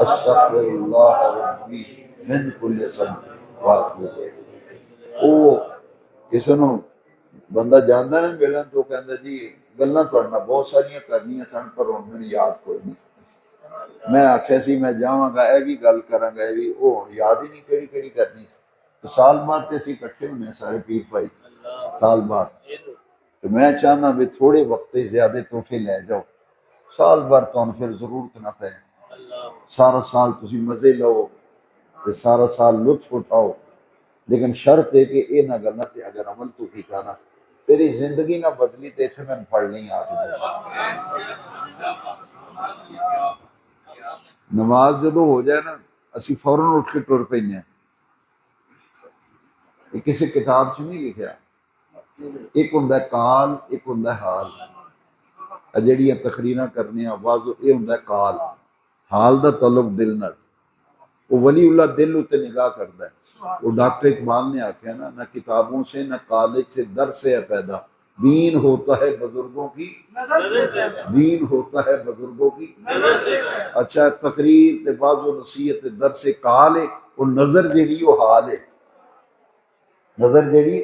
S1: استغفر اللہ ربی من کل ذنب واتوب الیہ۔ او کسی نو بندہ جاندا نا ملن تو کہندا جی گلاں تہاڈے نال بہت ساریاں کرنیاں سن پر ہن مینوں یاد کوئی نہیں، میں آخیا سی میں جاواں گا اے بھی گل کراں گا، اے بھی او یاد ہی نہیں کیڑی کیڑی کرنی سی۔ تو سال بعد تے اسی اکٹھے ہونے سارے پیر بھائی سال بعد، تو میں چاہنا بھی تھوڑے وقت تے زیادہ تحفے لے جاؤ، سال بھر تو پھر ضرورت نہ پے، سارا سال تسی مزے لو تے سارا سال لطف اٹھاؤ، لیکن شرط ہے کہ یہ نہ گلاں تے اگر عمل تو کیتا نا تیری زندگی نہ بدلی تے اتنے میں پڑھ نہیں آ نماز جدو ہو جائے نا اسی فوراً اٹھ کے ٹر پہ ہیں۔ یہ کسی کتاب چ نہیں لکھیا، ایک ہوں کال ایک ہوں حال، جہاں تقریراں کرنے واضح یہ ہوں کال، حال دا تعلق دل نال، وہ ولی اللہ دل اتنے نگاہ کرتا ہے۔ وہ ڈاکٹر اقبال نے آخیا نا نہ کتابوں سے نہ کالج سے در سے ہے پیدا، دین ہوتا ہے بزرگوں کی نظر سے، دین ہوتا ہے بزرگوں کی نظر سے۔ اچھا تقریر تے بعض و نصیحت در سے کال ہے، وہ نظر جیڑی وہ حال ہے، نظر جیڑی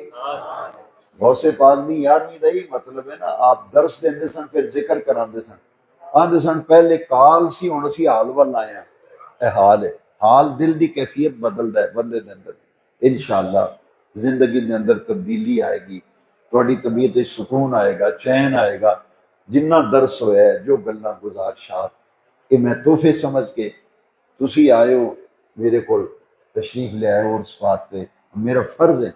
S1: غوث پاک دی 11ویں دا ہی مطلب ہے نا، آپ درس دیندے سن پھر ذکر کراندے سن، آندے سن پہلے کال سی ہن اسی حال ول آئے ہیں، اے حال ہے، حال دل دی کیفیت بدلدا ہے بندے دے اندر، انشاءاللہ زندگی دے اندر تبدیلی آئے گی، تھوڑی طبیعت سکون آئے گا، چین آئے گا۔ جنہ درس ہویا ہے جو گلاں گزارشات کہ میں تحفے سمجھ کے تسی آئے ہو میرے کول تشریف لے آئے ہو اس بات پہ، میرا فرض ہے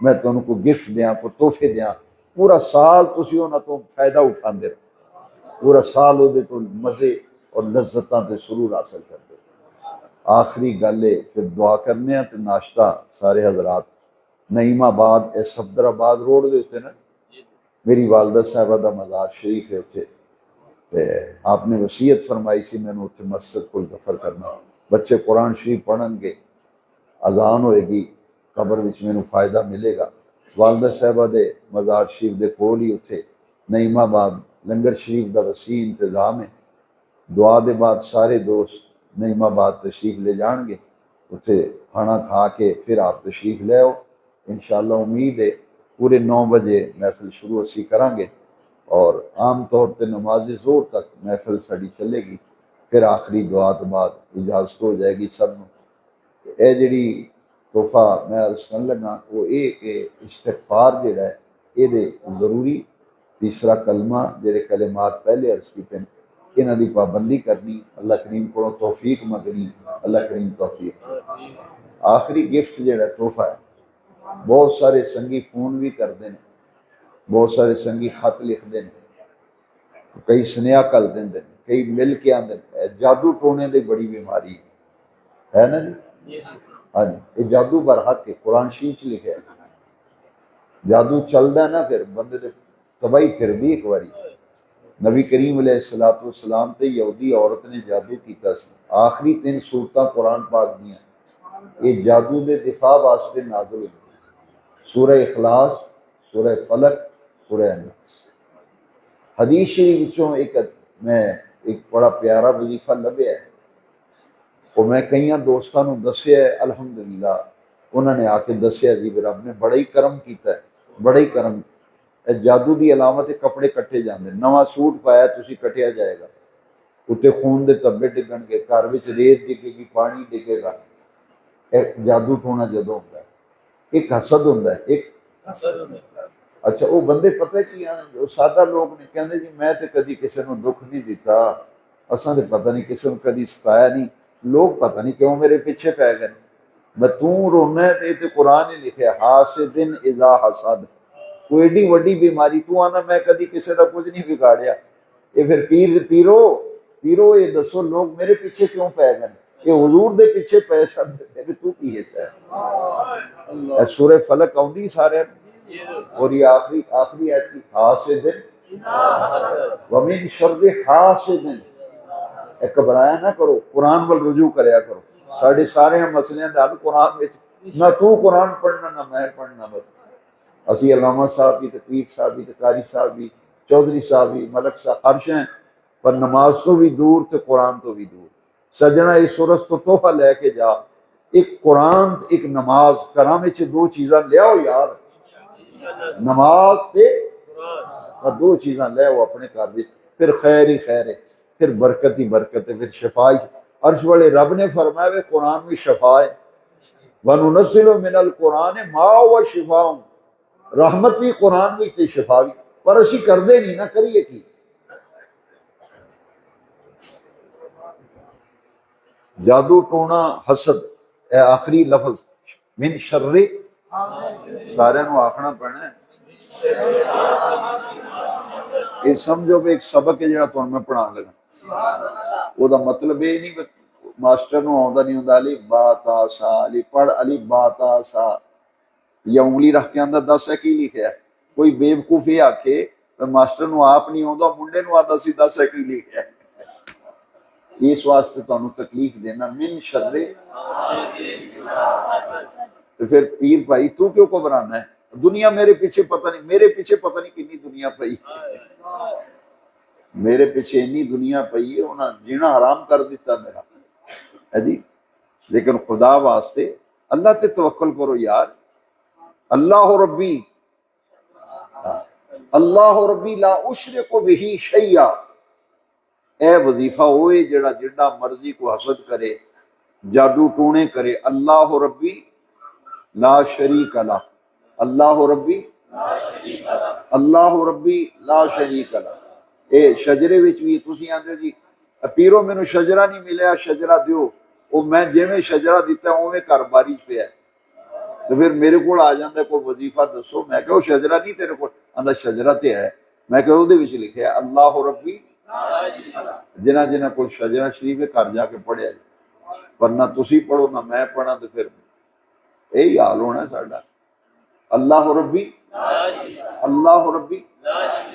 S1: میں تمہیں کو گفٹ دیاں کو تحفے دیاں، پورا سال تسی انہاں تو فائدہ اٹھاندے رہو، پورا سال وہ دے تو مزے اور لذتاں تے سرور حاصل کرتے۔ آخری گل ہے پھر دعا کرنے ہیں تے ناشتہ سارے حضرات نعیم آباد اے صفدر آباد روڈ دے ہوتے نا، میری والدہ صاحبہ دا مزار شریف ہے اتنے، آپ نے وصیت فرمائی سی میں نے اتنے مسجد کو دفر کرنا، بچے قرآن شریف پڑھن گے، اذان ہوئے گی، قبر وچ میں فائدہ ملے گا۔ والدہ صاحبہ دے مزار شریف دے کول ہی اتنے نعیم آباد لنگر شریف دا وسیع انتظام ہے، دعا دے بعد سارے دوست نعیم آباد تشریف لے جان گے، اتنے کھانا کھا کے پھر آپ تشریف لے آؤ، انشاءاللہ امید ہے پورے 9 بجے محفل شروع اسی کریں گے، اور عام طور پہ نماز ظہر تک محفل ساری چلے گی، پھر آخری دعا تو بعد اجازت ہو جائے گی سب۔ اے جڑی تحفہ میں عرض کرنے لگا وہ اے کہ استغفار جڑا ہے یہ دے ضروری، تیسرا کلمہ جڑے کلمات پہلے عرض کیتے ہیں انہاں دی پابندی کرنی، اللہ کریم کو توفیق منگنی، اللہ کریم توفیق۔ آخری گفٹ جڑا تحفہ ہے، بہت سارے سنگی فون بھی کرتے ہیں، بہت سارے سنگی خط لکھتے ہیں، کئی سنیا کل دیں، کئی مل کے آتے ہیں، جادو ٹونے دی بڑی بیماری ہے نا جی، ہاں جی، یہ جادو برحق ہے، قرآن شریف لکھا ہے، جادو چلتا ہے نا پھر بندے دے تباہی پھر دی ایک باری۔ نبی کریم علیہ السلام تے یہودی عورت نے جادو کیتا سی، آخری 3 سورتاں قرآن پاک دیاں یہ جادو دے دفاع واسطے نازل ہوئی، سورہ اخلاص، سورہ فلق، سورہ الناس۔ حدیث شریف وچوں میں ایک بڑا پیارا وظیفہ لبھیا ہے، وہ میں کئی دوستاں نوں دسیا ہے، الحمدللہ انہوں نے آ کے دسیا جی رب نے بڑا ہی کرم کیتا ہے، بڑا ہی کرم۔ جادو دی علامت کپڑے کٹے جاندے، نواں سوٹ پایا تسی کٹیا جائے گا، اتنے خون دے تبے ڈگن گے، گھر وچ ریت ڈگے گی، پانی ڈگے گا۔ جادو ٹونا جدوں ہوتا ہے، ایک حسد ہوتا ہے، ایک اچھا وہ بندے پتہ کی جو سادہ لوگ نے کہندے جی میں تے کدی کسی نو دکھ نہیں دیتا، اساں تے پتہ نہیں کسی نو کدی ستایا نہیں، لوگ پتہ نہیں کیوں میرے پیچھے پہ گئے، میں تو رونا ہے تے قرآن ہی لکھے حاسد اذا حسد، کوئی ایڈی وڈی بیماری تو آنا میں کدی کسی دا کچھ نہیں بگاڑیا، یہ پھر پیرو یہ دسو لوگ میرے پیچھے کیوں پہ گئے، یہ حضور دے پیچھے پہ سکتے تھے تو کی ہے سورہ فلق آؤندی سارے، اور یہ آخری آیت کی حاسد ومن شر حاسد، گھبرایا نہ کرو، قرآن وال رجوع کریا کرو، ساڑھے سارے مسئلے دا حل قرآن میں، نہ تو قرآن پڑھنا نہ میں پڑھنا، بس اسی علامہ صاحب بھی تقریر صاحب بھی قاری صاحب بھی چودھری صاحب بھی ملک صاحب عرش ہیں، پر نماز تو بھی دور تے قرآن تو بھی دور، سجنا اس سورت تو تحفہ لے کے جا، ایک قرآن ایک نماز کراں وچ دو چیزاں لے آؤ یار، نماز تے اور دو چیزاں لے آؤ اپنے گھر وچ، پھر خیر ہی خیر ہے، پھر برکت ہی برکت ہے، پھر شفا ہی، عرش والے رب نے فرمایا وہ قرآن میں شفا ہے، وَنُنَزِّلُ مِنَ الْقُرْآنِ مَا هُوَ شِفَاءٌ، رحمت بھی قرآن بھی تے شفا بھی، پر اسی کر دے نہیں نہ کریے کی، جادو ٹونا حسد اے آخری لفظ من شر، سارے نو آخنا پڑنا ہے، یہ سمجھو کہ ایک سبق ہے جڑا تمہیں میں پڑھا لگا، وہ دا مطلب یہ نہیں کہ ماسٹر نو آندا نہیں ہوندا علی با تا سا علی پڑھ علی با تا سا، یا انگلی رکھ کے اندر دس ہے کی لکھیا ہے، کوئی بیوقوف یہ آکھے ماسٹر نو آپ نہیں آندا منڈے نو آندا سی دس ہے کی لکھیا ہے، اس واسطے تانوں تکلیف دینا من شر، تو پھر پیر بھائی تو کیوں گھبرانا ہے، دنیا میرے پیچھے پتہ نہیں، میرے پیچھے پتہ نہیں کتنی دنیا پئی، میرے پیچھے اتنی دنیا پئی ہے، انہاں جینا حرام کر دیتا میرا ہے جی، لیکن خدا واسطے اللہ تے توکل کرو یار، اللہ ربی، اللہ ربی لا اشرک بہ شیئا، اے وظیفہ ہوئے جڑا جڑا مرضی کو حسد کرے، جادو ٹونے کرے، اللہ ربی لا شریک لہ، اللہ ربی اللہ ربی لا شریک لہ، اے شجرے وچ بھی تسی آندے جی پیرو مینوں شجرہ نہیں ملیا شجرہ دیو، وہ میں جویں شجرہ دیتا ہوں اویں گھر بارش پہ ہے، تو پھر میرے کو آ جاندہ کوئی وظیفہ دسو، میں کہ وہ شجرہ نہیں تیرے کو آندہ شجرہ تے ہے، میں کہ وہ دے وچ لکھے ہے اللہ ربی، جنہ جنہ کوئی شجرہ شریف ہے گھر جا کے پڑھیا جائے، ورنہ تسی پڑھو نہ میں پڑھا تو پھر یہی حال ہونا ہے ساڈا، اللہ ربی اللہ ربی،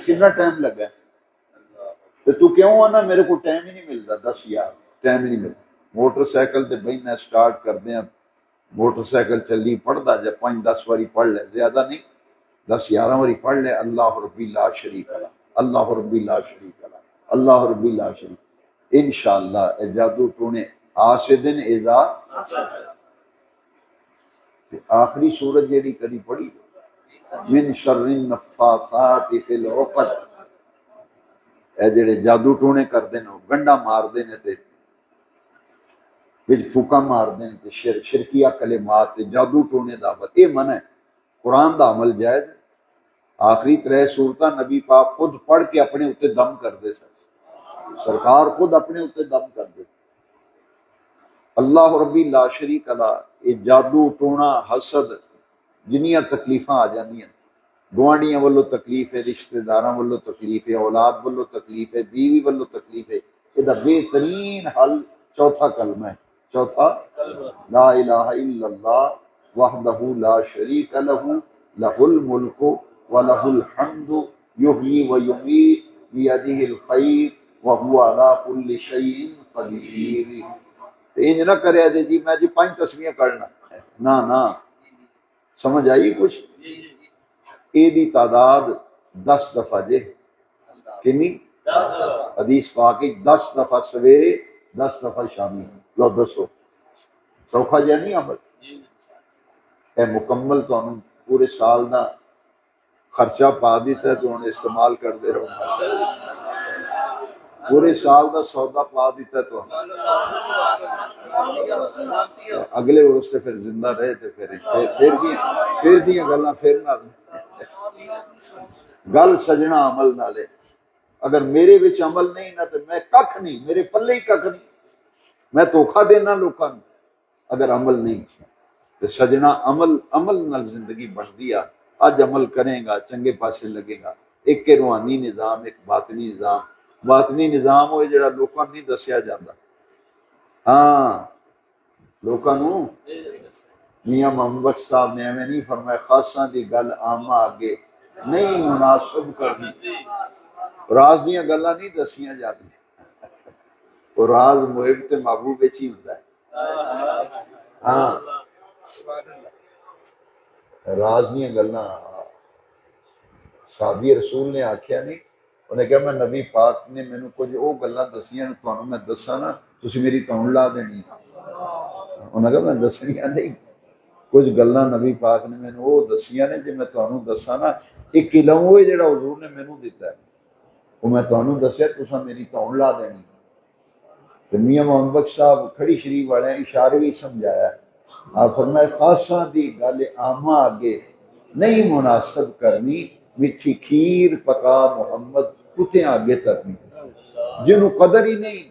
S1: کتنا ٹائم لگا ہے، تو کیوں آنا میرے کو ٹائم ہی نہیں ملتا، دس یار ٹائم ہی نہیں ملتا، موٹر سائیکل تے بہنا سٹارٹ کر دیں، موٹر سائیکل چلی پڑھتا جب 5-10 واری پڑھ لے، زیادہ نہیں 10-11 واری پڑھ لے، اللہ ربی لا شریک لہ اللہ ربی لا شریک لہ اللہ ربی لا شریک، انشاءاللہ اے جادو ٹونے حاسدن اذا، آخری سورت جیڑی کدی پڑھی من شر النفاثات فی العقد، اے جڑے جادو ٹونے کردے نے گنڈا مار دے نے تے وچ پھوکا مار دے تے شرکیہ کلمات تے جادو ٹونے دا عمل اے منع ہے، قرآن دا عمل جائز، آخری 3 سورتاں نبی پاک خود پڑھ کے اپنے اوتے دم کر دے سن، سرکار خود اپنے اوتے دم کر دے، اللہ ربی لا شریک لہ، یہ جادو ٹونا حسد جنیاں تکلیفاں آ جانیاں، گوانڈیاں والو تکلیف ہے، رشتہ داراں والو تکلیف ہے، اولاد والو تکلیف ہے، بیوی والو تکلیف ہے، یہ دا بہترین حل چوتھا کلمہ ہے، چوتھا لا الہ الا اللہ وحدہ لا شریک لہ لہ الملک ولہ الحمد یحیی و یمیت بیدہ الخیر وہو علی کل شیء قدیر، تو انج نہ کرے دے جی میں جی 5 تسبیحاں کرنا، نہ سمجھ آئی کچھ، اے دی تعداد 10 دفعہ جے، کنی 10 دفعہ، حدیث پاک 10 دفعہ سویرے 10 دفعہ شامی، لو دسو سوکھا جا نہیں عمل، اے مکمل تو انہوں پورے سال دا خرچہ پا دیتا ہے تو انہیں استعمال کر دے رہو، پورے سال دا سودا پا دیتا ہے تو اگلے ورس سے پھر زندہ رہے تھے، پھر دیاں گلاں پھر نہ گل سجنا عمل نالے، اگر میرے وچ عمل نہیں نہ تو میں ککھ نہیں، میرے پلے ہی ککھ نہیں، میں دھوکھا دینا لوکاں نوں اگر عمل نہیں تو سجنا عمل نال زندگی بنتی آ۔ اج عمل کرے گا چنگے پاسے لگے گا۔ ایک روحانی نظام، ایک باطنی نظام۔ باطنی نظام ہوئے جڑا لوکاں نہیں دسیا جاتا، ہاں لوکاں نوں میاں محمد بخش صاحب نے ایویں نہیں فرمایا خاصاں دی گل عامہ اگے نہیں مناسب کرنی، راز دیاں گلاں نہیں دسیاں جاتی، وہ راز محب تے محبوب وچ ہی ہوندا ہے۔ ہاں راز دیاں گلاں صحابی رسول نے آکھیا نہیں، انہیں کہا میں نبی پاک نے مینوں کچھ او گلاں دسیاں نے تانوں میں دساں نا تسی میری تون لا دینی، انہاں کہا میں دسنیاں نہیں، کچھ گلاں نبی پاک نے مینوں او دسیاں نے جے میں تانوں دساں نا ایک علم ہوئے جڑا حضور نے مینوں دتا ہے وہ میں تانوں دسیا تساں میری تون لا دینی۔ تو میاں محمد بخش صاحب کھڑی شریف والے اشارے بھی سمجھایا، آپ فرمائے خاصاں دی گل عامہ اگے نہیں مناسب کرنی، میٹھی کھیر پکا محمد کتے آگے ترنی، جنہوں قدر ہی نہیں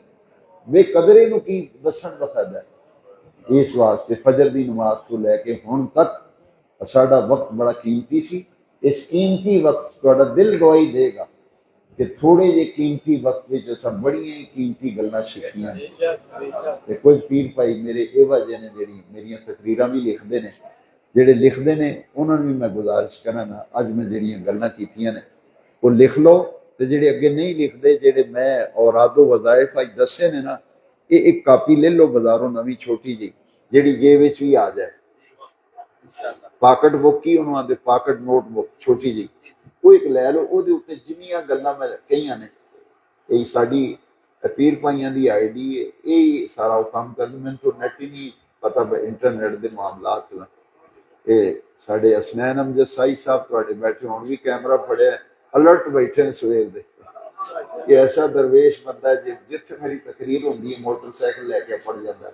S1: بے قدرے نو کی دسن دا فائدہ ہے۔ اس واسطے فجر دی نماز کو لے کے ہن تک ساڈا وقت بڑا قیمتی سی، اس قیمتی وقت تہاڈا دل گواہی دے گا کہ تھوڑے جے قیمتی وقت وچ اساں بڑیاں قیمتی گلاں سیکھیاں۔ تے کچھ پیر بھائی میرے ایوہ جے نے جڑی میریاں تقریراں بھی لکھدے نے، جڑے لکھدے نے انہاں نوں بھی میں گزارش کرنا اج میں جڑیاں گلاں کیتیاں نے وہ لکھ لو، تے جڑے اگے نہیں لکھدے جڑے میں اوراد و وظائف اج دسے نے نا یہ ایک کاپی لے لو بازاروں نویں چھوٹی جی جڑی جیب وچ بھی آ جائے، پاکٹ بک کی انہوں آدھے پاکٹ نوٹ بک چھوٹی جی وہ ایک لے لو، وہ دے اوتے جنیاں گلاں میں کہیاں نے یہ ساڈی پیر پائیاں دی آئی ڈی ہے، یہ سارا وہ کام کر میں تو نیٹ ہی نہیں پتہ انٹرنیٹ دے معاملات نا یہ ساڈے حسنین امجد سائی صاحب تواڈے بیٹھے ہون بھی کیمرہ پھڑیا الرٹ بیٹھے نے سویر دے، یہ ایسا درویش بندہ ہے جتھے میری تقریر ہوندی ہے موٹر سائیکل لے کے پڑ جاتا ہے،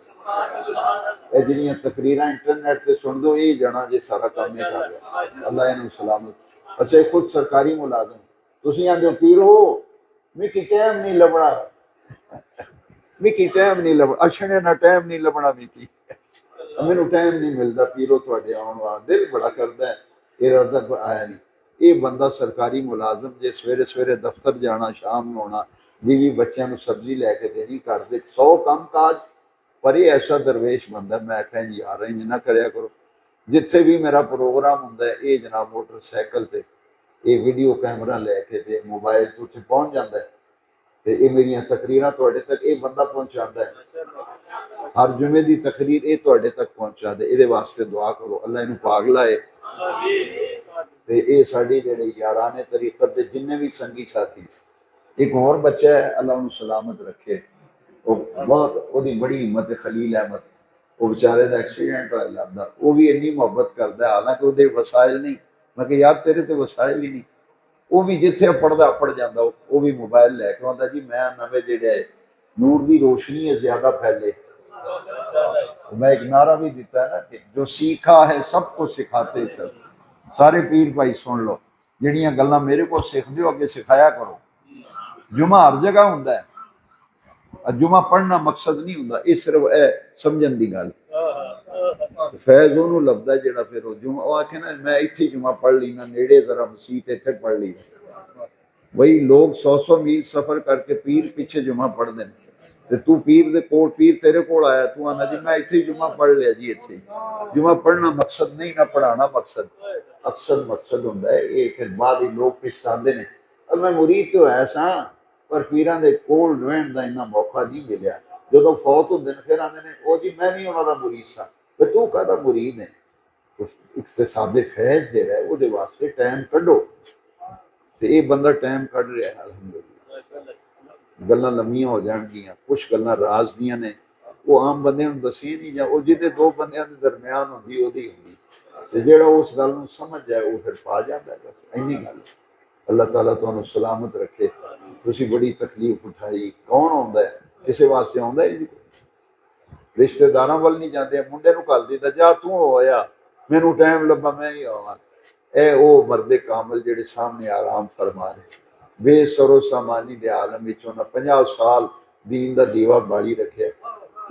S1: اے جنیاں تقریراں انٹرنیٹ تے سن دو یہ جانا جے سارا کام نہیں کر رہا، اللہ انہوں سلامت۔ اچھا خود سرکاری ملازم تسی آندے پیر ہو مکی ٹائم نہیں لبنا، مکی ٹائم نہیں لبنا، اچھنے نہ ٹائم نہیں لبنا مکی، مینوں ٹائم نہیں ملدا پیرو تواڈے آن والا، دل بڑا کردا ہے ارادہ آیا نہیں۔ یہ بندہ سرکاری ملازم جے سویرے سویرے دفتر جانا شام نو آنا بیوی بچیاں نو سبزی لے کے دینی کر دے 100 کام کاج، پر یہ ایسا درویش بندہ میں آکھاں جی یار انج نہ کریا کرو، جتھے بھی میرا پروگرام ہوندا ہے یہ جناب موٹر سائیکل تے یہ ویڈیو کیمرہ لے کے تے موبائل تو اتنے پہنچ جاتا ہے تے یہ میریاں تقریراں تواڈے تک یہ بندہ پہنچاتا ہے، ہر جمعے دی تقریر یہ تواڈے تک پہنچا دے، یہ واسطے دعا کرو اللہ انہوں پاک لائے تے یہ ساڈی جڑے یارانے طریقت دے جننے بھی سنگی ساتھی۔ ایک اور بچہ ہے اللہ انہوں سلامت رکھے، وہ بہت وہ دی بڑی ہمت ہے خلیل احمد، وہ بیچارے دا ایکسیڈنٹ ہوا لگدا، وہ بھی اتنی محبت کردا ہے حالانکہ وہ دے وسائل نہیں، میں کہ یار تیرے تے وسائل ہی نہیں، وہ بھی جتھے پڑھدا پڑھ جاندا، وہ بھی موبائل لے کے آندا جی میں نویں جڑے نور دی روشنی ہے زیادہ پھیلے، میں ایک نعرہ بھی دیتا ہے نا کہ جو سیکھا ہے سب کو سکھاتے چل، سارے پیر بھائی سن لو جڑیاں گلاں میرے کو سکھ دیو اگے سکھایا کرو، جمعہ ہر جگہ ہوندا ہے، جمعہ پڑھنا مقصد نہیں ہوندا، یہ صرف اے سمجھن دی گل، فیض انہوں لبدا ہے جڑا پھر جمعہ وہ آکھے نا میں ایتھے جمعہ پڑھ لینا نیڑے ذرا مسیت ایتھے پڑھ لی، وہی لوگ 100 میل سفر کر کے پیر پیچھے جمعہ پڑھ دیں تے تو پیر دے کول پیر تیرے کول آیا تو آنا جی میں ایتھے جمعہ پڑھ لیا جی ایتھے جمعہ پڑھنا مقصد نہیں نہ پڑھانا مقصد، اقصد مقصد ہوندا ہے یہ پھر بعد ہی لوگ پچھتاندے نے، اب میں مرید تو ہے ساں پر پیراں دے کول رہن دا اتنا موقع نہیں ملیا، جدوں فوت ہوندے نے پھر آندے نے او جی میں بھی انہاں دا مرید ساں، تے تو کہدا مرید ہے، اقتصاد فیض جڑا ہے وہ دے واسطے ٹائم کڈو، تے یہ بندہ ٹائم کڈ رہا ہے الحمدللہ، گلاں لمیاں ہو جان گیاں، کچھ گلاں راز دیاں نے وہ عام بندے نوں دسی نہیں جا، وہ جدے دو بندیاں دے درمیان ہوندی اودی ہوندی تے جیڑا اس گل نوں سمجھ جائے وہ پھر پا جاندا ہے، بس اینی گل۔ اللہ تعالیٰ تانوں سلامت رکھے، تسی بڑی تکلیف اٹھائی، کون آندا ہے کسے واسطے آندا ہے جی، رشتہ داراں ول نہیں جاندے، منڈے نوں کل دیتا جا تو ہویا مینوں ٹائم لبا میں ہی آواں، اے او مرد کامل جڑے سامنے آرام فرما رہے، بے سرو سامانی دے عالم وچ انہاں 50 سال دین دا دیوا بالی رکھیا،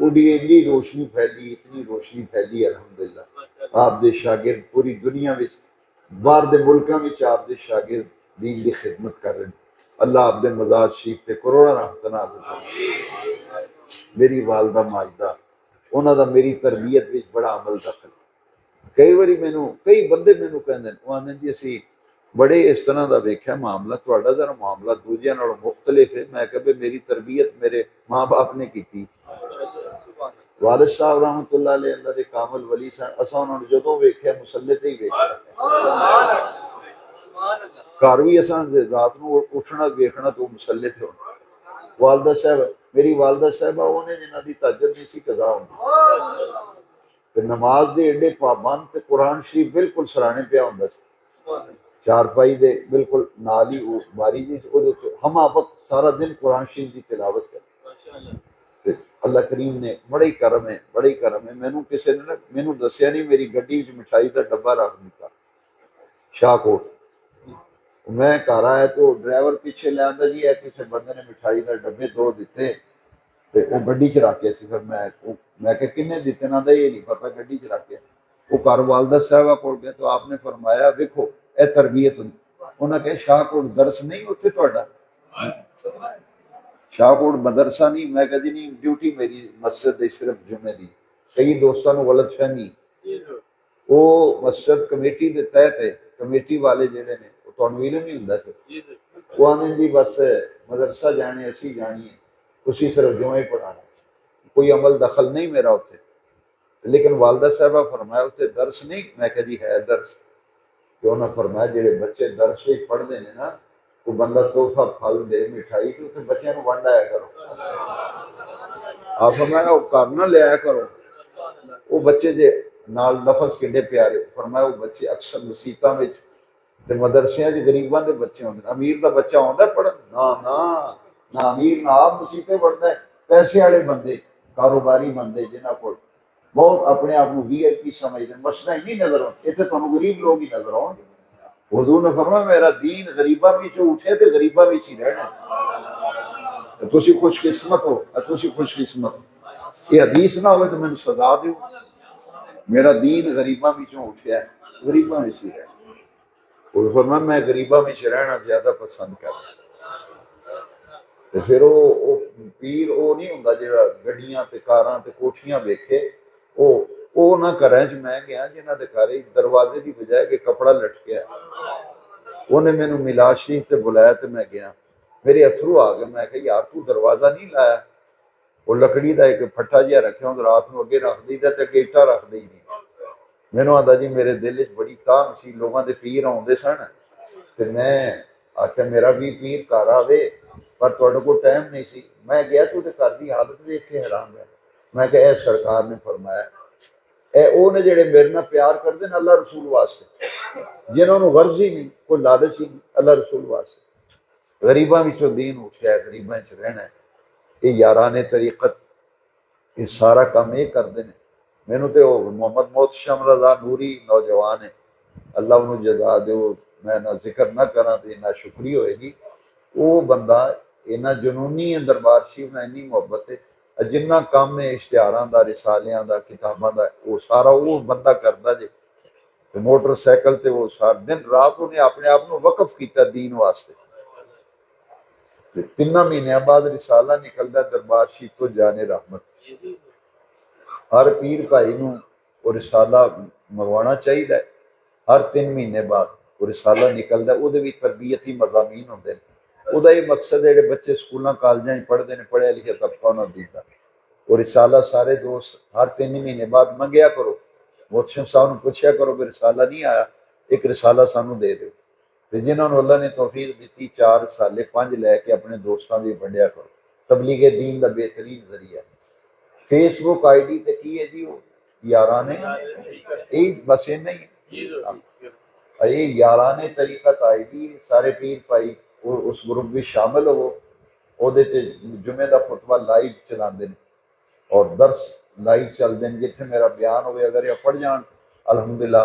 S1: اُڈی اتنی روشنی پھیلی، اتنی روشنی پھیلی الحمدللہ۔ آپ دے شاگرد پوری دنیا وچ باہر دے ملکاں وچ آپ دے شاگرد دین دی خدمت کر رہے ہیں۔ اللہ آپ دے مزار شریف تے کروڑاں رحمت نازل فرمائے۔ میری والدہ ماجدہ انہاں دا میری تربیت وچ بڑا عمل دخل۔ کئی باری کئی بندے مینوں کہندے نے، وہ آندے جی اسی بڑے اس طرح دا ویکھیا معاملہ، تہاڈا ذرا معاملہ دوجیاں نالوں مختلف ہے۔ میں کہ میری تربیت میرے ماں باپ نے کیتی، والد صاحب رحمۃ اللہ علیہ اللہ دے کامل ولی سن، اساں انہاں نوں جدوں ویکھیا مصلی تے ہی ویکھیا، گھر بھی اساں رات نوں اٹھنا ویکھنا تو مصلی تے ہونا۔ والدہ صاحب میری والدہ صاحبہ انہیں جنہاں دی تہجد نہیں سی قضا ہوندی تے نماز دے ایڈے پابند تے قرآن شریف بالکل سرانے پیا ہوندا سی، چارپائی دے بالکل نال ہی وہ باری جی او دے تے ہم آپ سارا دن قرآن شریف دی تلاوت کرتے۔ اللہ کریم نے بڑا ہی کرم ہے، بڑا ہی کرم ہے۔ مینوں کسے نے مینوں دسیا نہیں، میری گڈی وچ مٹھائی دا ڈبہ رکھ دیتا شاہ کوٹ۔ میں گھر آیا تو ڈرائیور پیچھے لے آندا جی اے کسے بندے نے مٹھائی دا ڈبے دو دیتے تے وہ گڈی چ رکھ کے سی۔ پھر میں کہ کنے دیتے نہ دا یہ نہیں پتہ، گڈی چ رکھ کے وہ گھر والدہ صاحبہ کول گئے تو آپ نے فرمایا ویکھو اے تربیت ہوندی۔ انہاں کہ شاہ کوٹ درس نہیں اتنے تہاڈا؟ شاہ کوٹ مدرسہ نہیں؟ میں کہ جی نہیں، ڈیوٹی میری مسجد دی صرف جمعے دی۔ کئی دوستاں نوں غلط فہمی، وہ مسجد کمیٹی دے تحت ہے، کمیٹی والے جڑے نے وہ تانوں علم نہیں ہوندا کہ وہ آندے جی بس مدرسہ جانے اسی جانی ہے، اسی صرف جمعے پڑھانا، کوئی عمل دخل نہیں میرا اتنے۔ لیکن والدہ صاحبہ فرمایا اتنے درس نہیں؟ میں کہ جی ہے درس۔ کہ انہوں نے فرمایا جڑے بچے درس وچ پڑھتے ہیں نا، وہ بندہ تحفہ پھل دے مٹھائی تو اتنے بچیاں نوں ونڈ آیا کرو۔ آپ فرمایا وہ گھر نہ لے آیا کرو، وہ بچے جے نال لفظ کنڈے پیارے۔ فرمایا وہ بچے اکثر مسیتاں وچ تے مدرسیاں وچ غریباں دے بچے ہوندے، امیر دا بچہ ہوندا پڑھن؟ نہ امیر نہ آپ مسیتے پڑھتا ہے، پیسے والے بندے، کاروباری بندے جنہاں کول بہت اپنے آپ کو وی آئی پی سمجھتے ہیں، مسئلہ ہی نہیں نظر آتا، اتنے تمہیں غریب لوگ ہی نظر آؤ گے۔ حضور نے فرمایا میرا دین غریباں وچوں اٹھے تے غریباں وچ ہی رہنا۔ تسی خوش قسمت ہو، تسی خوش قسمت ہو۔ یہ حدیث نہ ہوئے تو مجھے سزا دیو، میرا دین غریباں وچوں اٹھیا ہے، غریباں وچ ہی رہنا۔ حضور فرمایا میں غریباں وچ رہنا زیادہ پسند کرتا۔ تے پھر وہ پیر وہ نہیں ہوندا جڑا گڈیاں تے کاراں تے کوٹھیاں ویکھے، وہ نہ گھراں چ میں گیا جنہاں دے گھر دروازے دی بجائے کہ کپڑا لٹکیا، انہیں مینوں میلاد شریف تے بلایا تے میں گیا، میرے اتھرو آ گئے۔ میں کہ یار تو دروازہ نہیں لایا؟ وہ لکڑی دا ایک پھٹا جہا رکھیا ہوں، رات نوں اگے رکھ دئیدا تے اگے اٹا رکھ دئیدی۔ مینوں آندا جی میرے دل وچ بڑی تاہ سی، لوگاں دے پیر آوندے سن تے میں آخیا میرا بھی پیر گھر آوے پر تہاڈے کول ٹائم نہیں سی۔ میں گیا تو تے گھر دی حالت ویکھ کے حیران رہا۔ میں کہ اے سرکار نے فرمایا اے او نے جڑے میرے نال پیار کردے نے اللہ رسول واسطے، جنہاں نوں غرض ہی نہیں، کوئی لالچ ہی نہیں، اللہ رسول واسطے۔ غریباں وچوں دین اٹھیا ہے، غریباں وچ رہنا ہے۔ یہ یارانے طریقت یہ سارا کام یہ کردے نے۔ مینوں تے وہ محمد محتشم رضا نوری نوجوان ہے، اللہ انہوں جزا دے، میں نہ ذکر نہ کراں تے نہ شکری ہوئے گی۔ وہ بندہ اینا جنونی ہے، دربار شریف نہ انی محبت ہے، جنہ کام ہے اشتہاراں دا، رسالیاں دا، کتاباں دا، وہ سارا وہ بندہ کردا جے۔ موٹر سائیکل تے وہ سارا دن رات انہیں اپنے آپ کو وقف کیتا دین واسطے۔ 3 مہینے بعد رسالہ نکلدا دربار شریف تو جانے رحمت۔ ہر پیر بھائی نوں وہ رسالہ منگوانا چاہیے، ہر 3 مہینے بعد وہ رسالہ نکلدا، وہ بھی تربیتی مضامین ہوندے نے۔ وہ یہ مقصد ہے جڑے بچے سکولاں کالجاں پڑھتے ہیں، پڑھیا لکھیا طبقہ انہاں دیتا، وہ رسالہ سارے دوست ہر 3 مہینے بعد منگیا کرو۔ محتشم صاحب نے پوچھیا کرو کہ رسالہ نہیں آیا، ایک رسالہ سانو دے دو۔ تے جنہوں نے اللہ نے توفیق دیتی 4 رسالے 5 لے کے اپنے دوستاں بھی بنڈیا کرو۔ تبلیغ دین دا بہترین ذریعہ۔ فیس بک آئی ڈی تے کی ہے جی وہ یارانے، یہی بس اینا ہی ہے، یہ یارانے طریقت آئی ڈی، سارے پیر بھائی اس گروپ بھی شامل ہو، وہ جمعے دا خطبہ لائیو چلاندے نے اور درس لائیو چلتے ہیں، جتنے میرا بیان ہوئے اگر یہ پڑھ جان الحمدللہ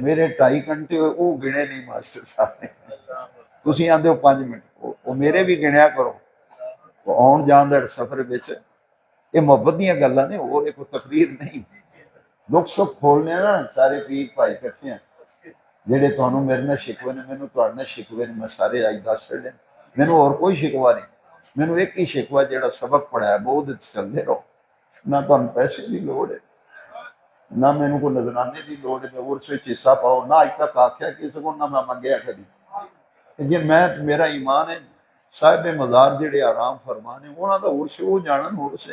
S1: میرے 2.5 گھنٹے ہوئے وہ گنے نہیں ماسٹر صاحب نے تسی آندے ہو 5 منٹ وہ میرے بھی گنیا کرو آن جان دا سفر وچ یہ محبت دیاں گلاں نے اور کوئی تقریر نہیں دکھ سکھ کھولنے نا سارے پیر بھائی کٹھے ہیں جہے تمہیں میرے نال شکوے نے مینوں تہاڈے نال شکوے نے میں سارے اج دس چھڈے مینوں اور کوئی شکوا نہیں مینوں ایک ہی شکوا جہاں سبق پڑھایا بہت چلتے رہو نہ تمہیں پیسے کی لوڑ ہے نہ مینوں کوئی نظرانے کی لوڑ ہے عرس وچ حصہ پاؤ نہ اج تک آخیا کسی کو نہ میں منگیا کبھی جی میں میرا ایمان ہے صاحب مزار جڑے آرام فرمان ہیں انہاں دا عرس وہ جانن عرس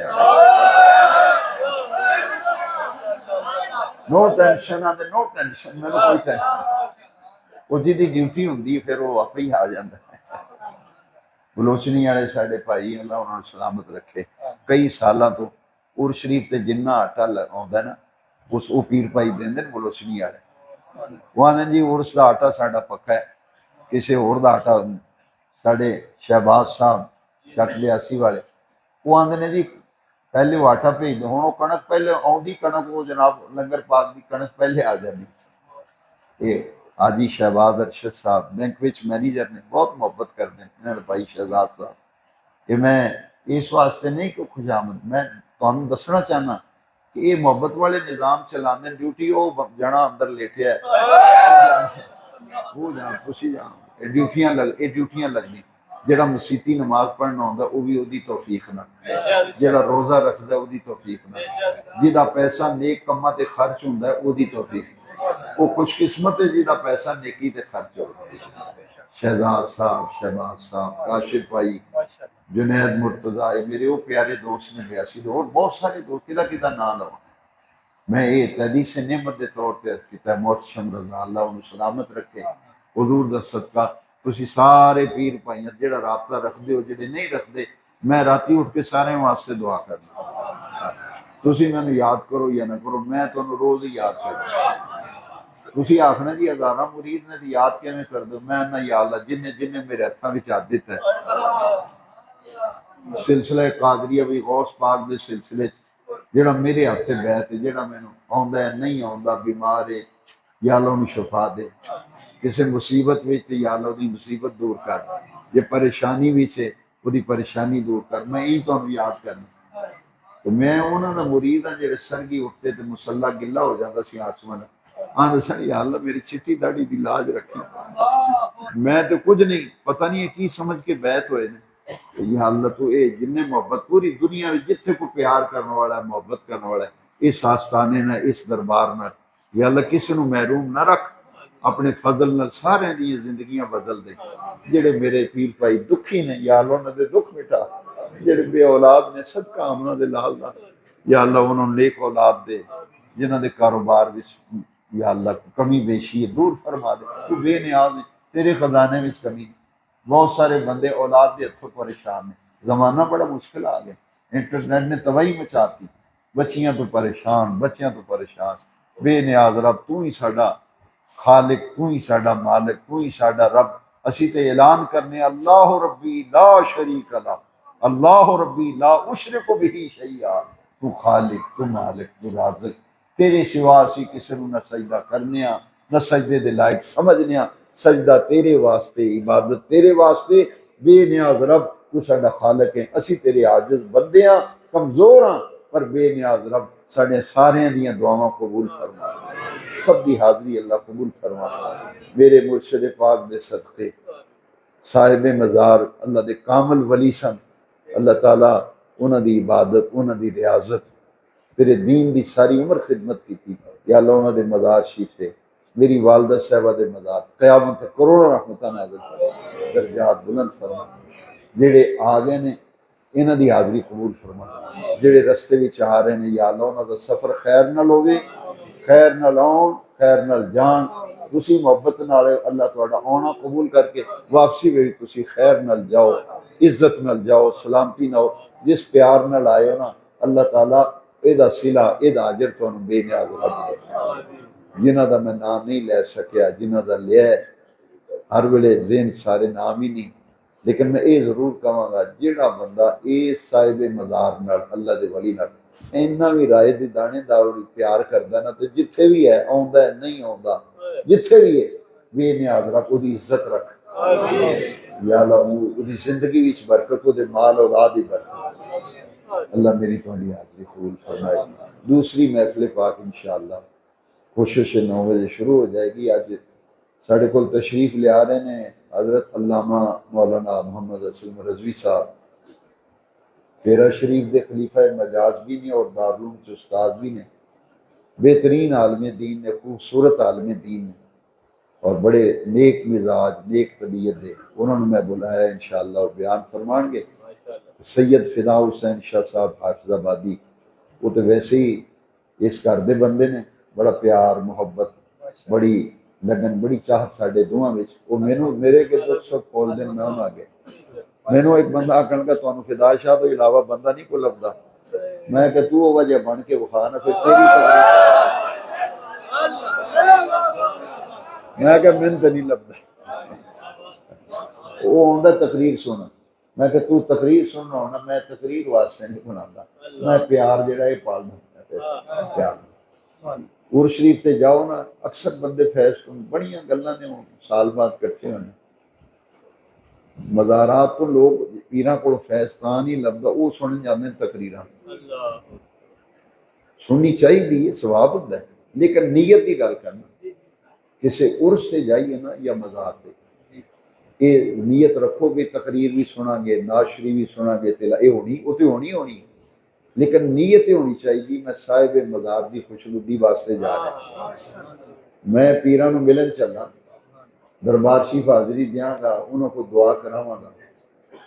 S1: نو ٹینشن آدھے نو ٹینشن میں کوئی ٹینشن وہ جی ڈیوٹی ہوندی پھر وہ آپ ہی آ جاتا ہے بلوچنی والے سارے بھائی اللہ انہوں نے سلامت رکھے کئی سالاں تو عرس شریف تے جنہ آٹا آਉਂਦਾ نا اس وہ پیر بھائی دیندے نے بلوچنی والے وہ آدھے جی عرس دا آٹا ساڈا پکا ہے کسی اور دا آٹا ساڈے شہباز صاحب چک 82 والے وہ آدھے نے جی پہلے وہ آٹا بھیج دو ہوں وہ کنک پہلے آؤندی کنک وہ جناب لنگر پاک دی کنک پہلے آ جاتی یہ حاجی شہباز ارشد صاحب بینک وچ مینیجر نے بہت محبت کرتے ہیں میرے بھائی شہزاد صاحب یہ میں اس واسطے نہیں کہ خوش آمد میں تمہیں دسنا چاہنا کہ یہ محبت والے نظام چلانے ڈیوٹی وہ جنا اندر لیٹیا ہے وہ جان خوشی جان یہ ڈیوٹیاں لگنی جڑا مسیتی نماز پڑھنا ہوتا وہ بھی وہی توفیق نہ جڑا روزہ رکھتا ہے وہی توفیق نہ جہاں پیسہ نیک کما تے خرچ ہوتا ہے وہی توفیق وہ خوش قسمت ہے جہاں پیسہ نیکی تے خرچ ہوتا ہے شہزاد صاحب شہباز صاحب کاشف بھائی جنید مرتضی میرے وہ پیارے دوست نے بیاسی اور بہت سارے دوست کدا نام لوا میں یہ تحدیث نعمت کے طور پہ کیتا ہے محتشم رضا اللہ انہوں سلامت رکھے حضور دا صدقہ تسی سارے پیر بھائی جڑا رابطہ رکھتے ہو جڑے نہیں رکھتے میں راتی اٹھ کے سارے واسطے دعا کرنا تسی میں یاد کرو یا نہ کرو میں تمہیں روز ہی یاد کروں تسی آخنا جی ہزارہ مرید نے یاد کیویں کر دو میں نہ یا اللہ جن میرے ہاتھاں وچ ہاتھ دیتا ہے سلسلہ قادریہ بھی غوث پاک دے سلسلے جڑا میرے ہاتھ بیعت ہے جڑا مینوں آوندا ہے نہیں آوندا بیمار ہے یا اللہ انہوں شفا دے کسی مصیبت وچ تے یا اللہ دی مصیبت دور کر جے پریشانی وچ ہے وہی پریشانی دور کر میں ہی تمہیں یاد کرنا تو میں انہاں دا مرید ہاں جڑے سرگی اٹھتے تے مصلا گلا ہو جاتا سی آسمان آندے سن یا اللہ میری چٹی داڑھی دی لاج رکھی میں تو کچھ نہیں پتہ نہیں کی سمجھ کے بیعت ہوئے نے یا اللہ تو اے جن محبت پوری دنیا میں جتھے کو پیار کرنے والا ہے محبت کرنے والا ہے اس آستانے نہ اس دربار نہ یا اللہ کسی نو محروم نہ رکھ اپنے فضل نال سارے دی زندگیاں بدل دے جڑے میرے پیر بھائی دکھی نے یا اللہ انہاں دے دکھ مٹا جڑے بے اولاد نے صدقہ انہاں دے لال دا یا اللہ انہوں نیک اولاد دے جنہاں دے کاروبار وچ یا اللہ کمی بیشی ہے دور فرما دے تو بے نیاز ہے تیرے خزانے وچ کمی بہت سارے بندے اولاد دے ہتھوں پریشان ہیں زمانہ بڑا مشکل آ گیا انٹرنیٹ نے تباہی مچاتی بچیاں تو پریشان بے نیاز رب تو ہی ساڈا خالق تو ہی ساڈا مالک تو ہی ساڈا رب اسی تے اعلان کرنے اللہ ربی لا شریک لہ اللہ ربی لا اشرک بہ شیئا تو خالق تو مالک تو رازق تیرے سوا اسی کسی نو نہ سجدہ کرنے نہ سجدے دے لائق سمجھنے سجدہ تیرے واسطے عبادت تیرے واسطے بے نیاز رب تو ساڈا خالق ہے اسی تیرے عاجز بندے ہاں کمزور ہاں پر بے نیاز رب ساڈے سارے دیاں دعاواں قبول فرما سب دی حاضری اللہ قبول فرما میرے مرشد پاک دے صدقے صاحب مزار اللہ دے کامل ولی سن اللہ تعالیٰ انہاں دی عبادت انہاں دی ریاضت تیرے دین دی ساری عمر خدمت کی تھی یا اللہ انہاں دے مزار شریف تے میری والدہ صاحبہ دے مزار قیامت کروڑوں رحمتاں نازل فرما درجات بلند فرما جڑے آ گئے نے انہاں دی حاضری قبول فرما جڑے رستے وچ آ رہے ہیں یا اللہ انہاں دا سفر خیر نال ہوے خیر نال آن خیر نال جان تسی محبت نال اللہ تہاڈا آنا قبول کر کے واپسی وی تسی خیر نال جاؤ عزت نال جاؤ سلامتی نال جس پیار نال آئے ہو نا اللہ تعالیٰ ایدا صلہ ایدا اجر تانوں بے نیاز رب دے جنہاں دا میں نام نہیں لے سکیا جنہاں دا لیا ہے ہر ویلے ذہن سارے نام ہی نہیں لیکن میں یہ ضرور کہاں گا جہاں بندہ اس صاحب مزار نال اللہ دے ولی نال اینا بھی رائے دے دانے دار پیار کردا نا تو جتھے بھی ہے آوندا ہے نہیں آوندا جتھے بھی ہے بے نیاز رکھ دی عزت رکھ یا اللہ دی زندگی وچ برکت دے مال اولاد دی برکت اللہ میری تہاڈی حاضری قبول فرمائے دوسری محفل پاک انشاءاللہ کوشش 9 بجے شروع ہو جائے گی آج ساڑھے کول تشریف لے آ رہے ہیں حضرت علامہ مولانا محمد اسلم رضوی صاحب پیرا شریف دے خلیفہ مجاز بھی نے اور دارالعلوم کے استاد بھی نے بہترین عالم دین نے خوبصورت عالم دین نے اور بڑے نیک مزاج نیک طبیعت دے انہوں نے میں بلایا انشاءاللہ اور بیان فرمان گے سید فدا حسین شاہ صاحب حافظ آبادی وہ تو ویسے ہی اس گھر دے بندے نے بڑا پیار محبت بڑی لگن بڑی چاہت ساڈے دوواں وچ وہ مینوں میرے کے دکھ سکھ کھول دین میں انہاں اگے مینوں ایک بندہ آکھن گا تانوں فدا شاہ تو علاوہ بندہ نہیں کو لبدا میں کہ تو وہ وجہ بن کے وکھا نا پھر تیری تقریر میں کہ من تے نہیں لبدا وہ ہوندا تقریر سن میں کہ تو تقریر سننا ہونا میں تقریر واسطے نہیں بناتا میں پیار جڑا ہے پالنا پیار عرس شریف تے جاؤ نا اکثر بندے فیض کو بڑیاں گلاں نے سال بعد کٹھے ہونے مزارات تو لوگ پیراں کو فیض تاں نہیں لبدا وہ سنن جاندے تقریراں سننی چاہیے ثواب ہوندا ہے لیکن نیت کی گل کرنا کسی عرس تے جائیے نا یا مزار تے یہ نیت رکھو گے تقریر بھی سنا گے ناشری بھی سنا گے یہ ہونی وہ تو ہونی لیکن نیت یہ ہونی چاہیے میں صاحب مزار دی خوشنودی واسطے جا رہا میں پیراں نو ملن چلا دربار شریف حاضری دیاں گا انہوں کو دعا کراواں گا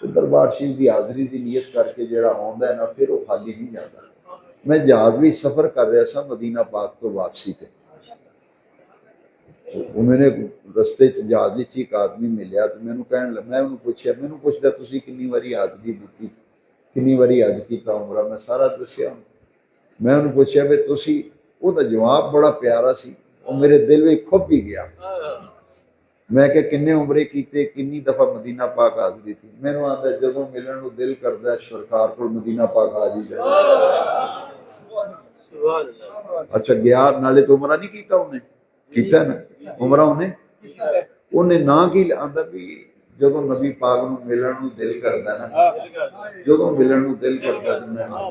S1: تو دربار شریف دی حاضری دی نیت کر کے جڑا آندا ہے نا پھر وہ خالی نہیں جاتا میں جہاز بھی سفر کر رہا سا مدینہ پاک تو واپسی تے میں نے رستے جہاز ایک آدمی ملیا تو میں انہوں پوچھا میں پوچھتا تسی کنی واری حاضری دیتی کنی واری حج کیتا عمرہ میں سارا دسیا میں انہوں پوچھا بھی تسی وہ تو جواب بڑا پیارا سی اور میرے دل میں کھپ بھی گیا میں کہ کنے عمرے کیتے کنی دفعہ مدینہ پاک حاضری تھی میں نے آتا جدوں ملن نو دل کردا ہے سرکار کو مدینہ پاک حاضری جائے اچھا گیا نالے تو عمرہ نہیں کیتا انہیں کیتا نا عمرہ انہیں نہ کی آندا بھی جدوں نبی پاک نو ملن نو دل کردا نا جدوں ملن نو دل کردا تے میں آ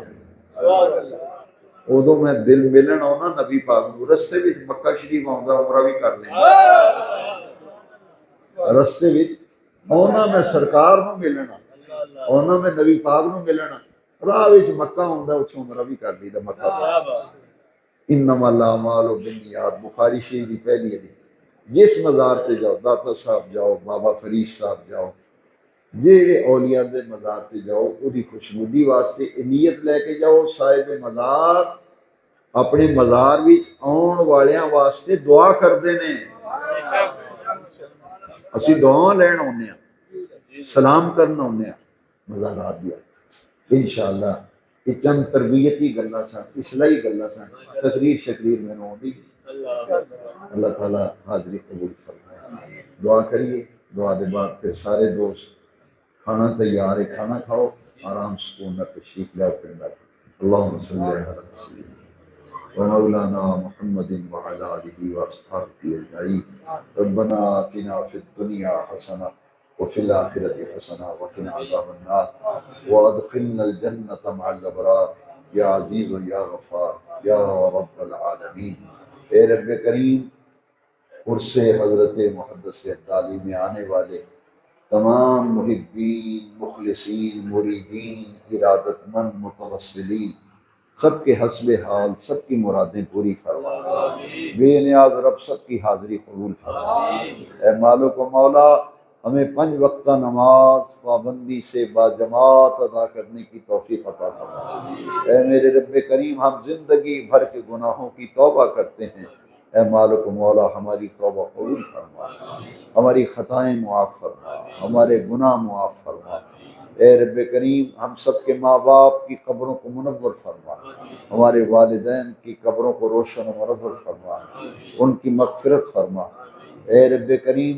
S1: جانا ادو میں دل ملن آنا نبی پاک نو رستے وچ مکہ شریف آندا عمرہ بھی کر لیں رستے وچ آنا میں سرکار نو ملنا آنا میں نبی پاک نو ملنا راہ وچ مکہ آندا اتھوں عمرہ بھی کر لیدا مکہ انما الاعمال بالنیات بخاری شریف دی پہلی حدیث جس مزار تے جاؤ داتا صاحب جاؤ بابا فرید صاحب جاؤ جہے اولیاء دے مزار تے جاؤ وہی خوشنودی واسطے نیت لے کے جاؤ صاحب مزار اپنے مزار وچ آن والیاں واسطے دعا کردے نے اسی دعا لین آنے ہیں سلام کرنا آنے ہیں مزارات دیا انشاءاللہ یہ چند تربیتی گلاں سن اصلاحی گلاں سن تقریر شکریر میں نے ہوندی اللہ تعالیٰ حاضری قبول فرمائے دعا کریے دعا دے بعد پھر سارے دوست کھانا تیار ہے کھانا کھاؤ آرام سکون نہ تشریف لاؤ پھر بیٹھو اللہم صلی علی رسول ومولانا محمد وعلى آلہ وصحبہ اجمعین ربنا آتنا فی الدنیا حسنہ وفي الآخرة حسنة وقنا عذاب النار وادخلنا الجنة مع الأبرار يا عزيز يا غفار يا رب العالمين اے رب کریم عرس حضرت محدث عبدالی میں آنے والے تمام محبین مخلصین مریدین ارادت مند متوسلین سب کے حسب حال سب کی مرادیں پوری فرما بے نیاز رب سب کی حاضری قبول فرما اے مالک و مولا ہمیں 5 وقتہ نماز پابندی سے باجماعت ادا کرنے کی توفیق عطا فرما اے میرے رب کریم ہم زندگی بھر کے گناہوں کی توبہ کرتے ہیں اے مالک و مولا ہماری توبہ قبول فرما ہماری خطائیں معاف فرما ہمارے گناہ معاف فرما اے رب کریم ہم سب کے ماں باپ کی قبروں کو منور فرما ہمارے والدین کی قبروں کو روشن و منور فرما ان کی مغفرت فرما اے رب کریم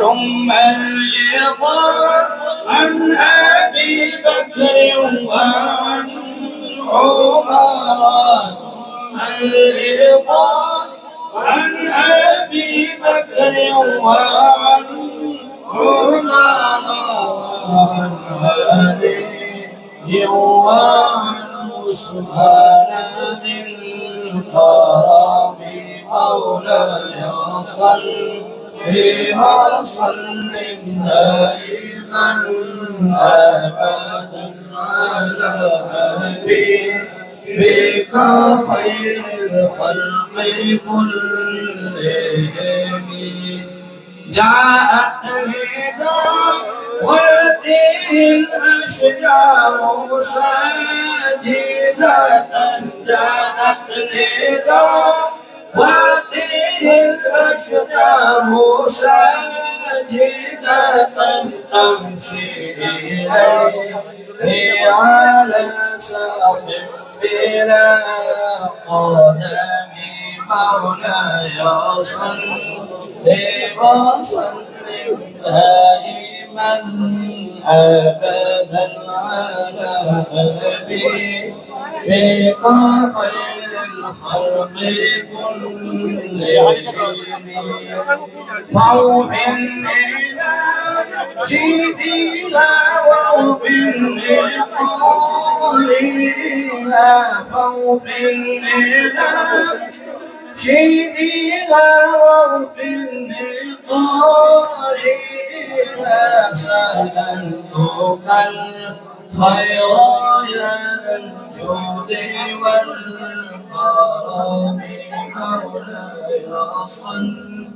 S3: ثم الرضا عن أبي بكر وعن عمر. الرضا عن أبي بكر وعن عمر وعن علي وعن عثمان ذي الكرم. مولاي صل وسلم دائما أبدا على حبيبك خير الخلق كلهم. جاءت لدعوته الأشجار ساجدة. جاءت لدعوته الأشجار ساجدة تمشي إليه على ساق بلا قدم. مولاي صل وسلم دائما أبدا على حبيبك خير
S4: الخلق كلهم فوق إلى جيدها وبالنقالها فوق إلى جيدها وبالنقالها سألتك الخير يا الجود والكرم مولاي صل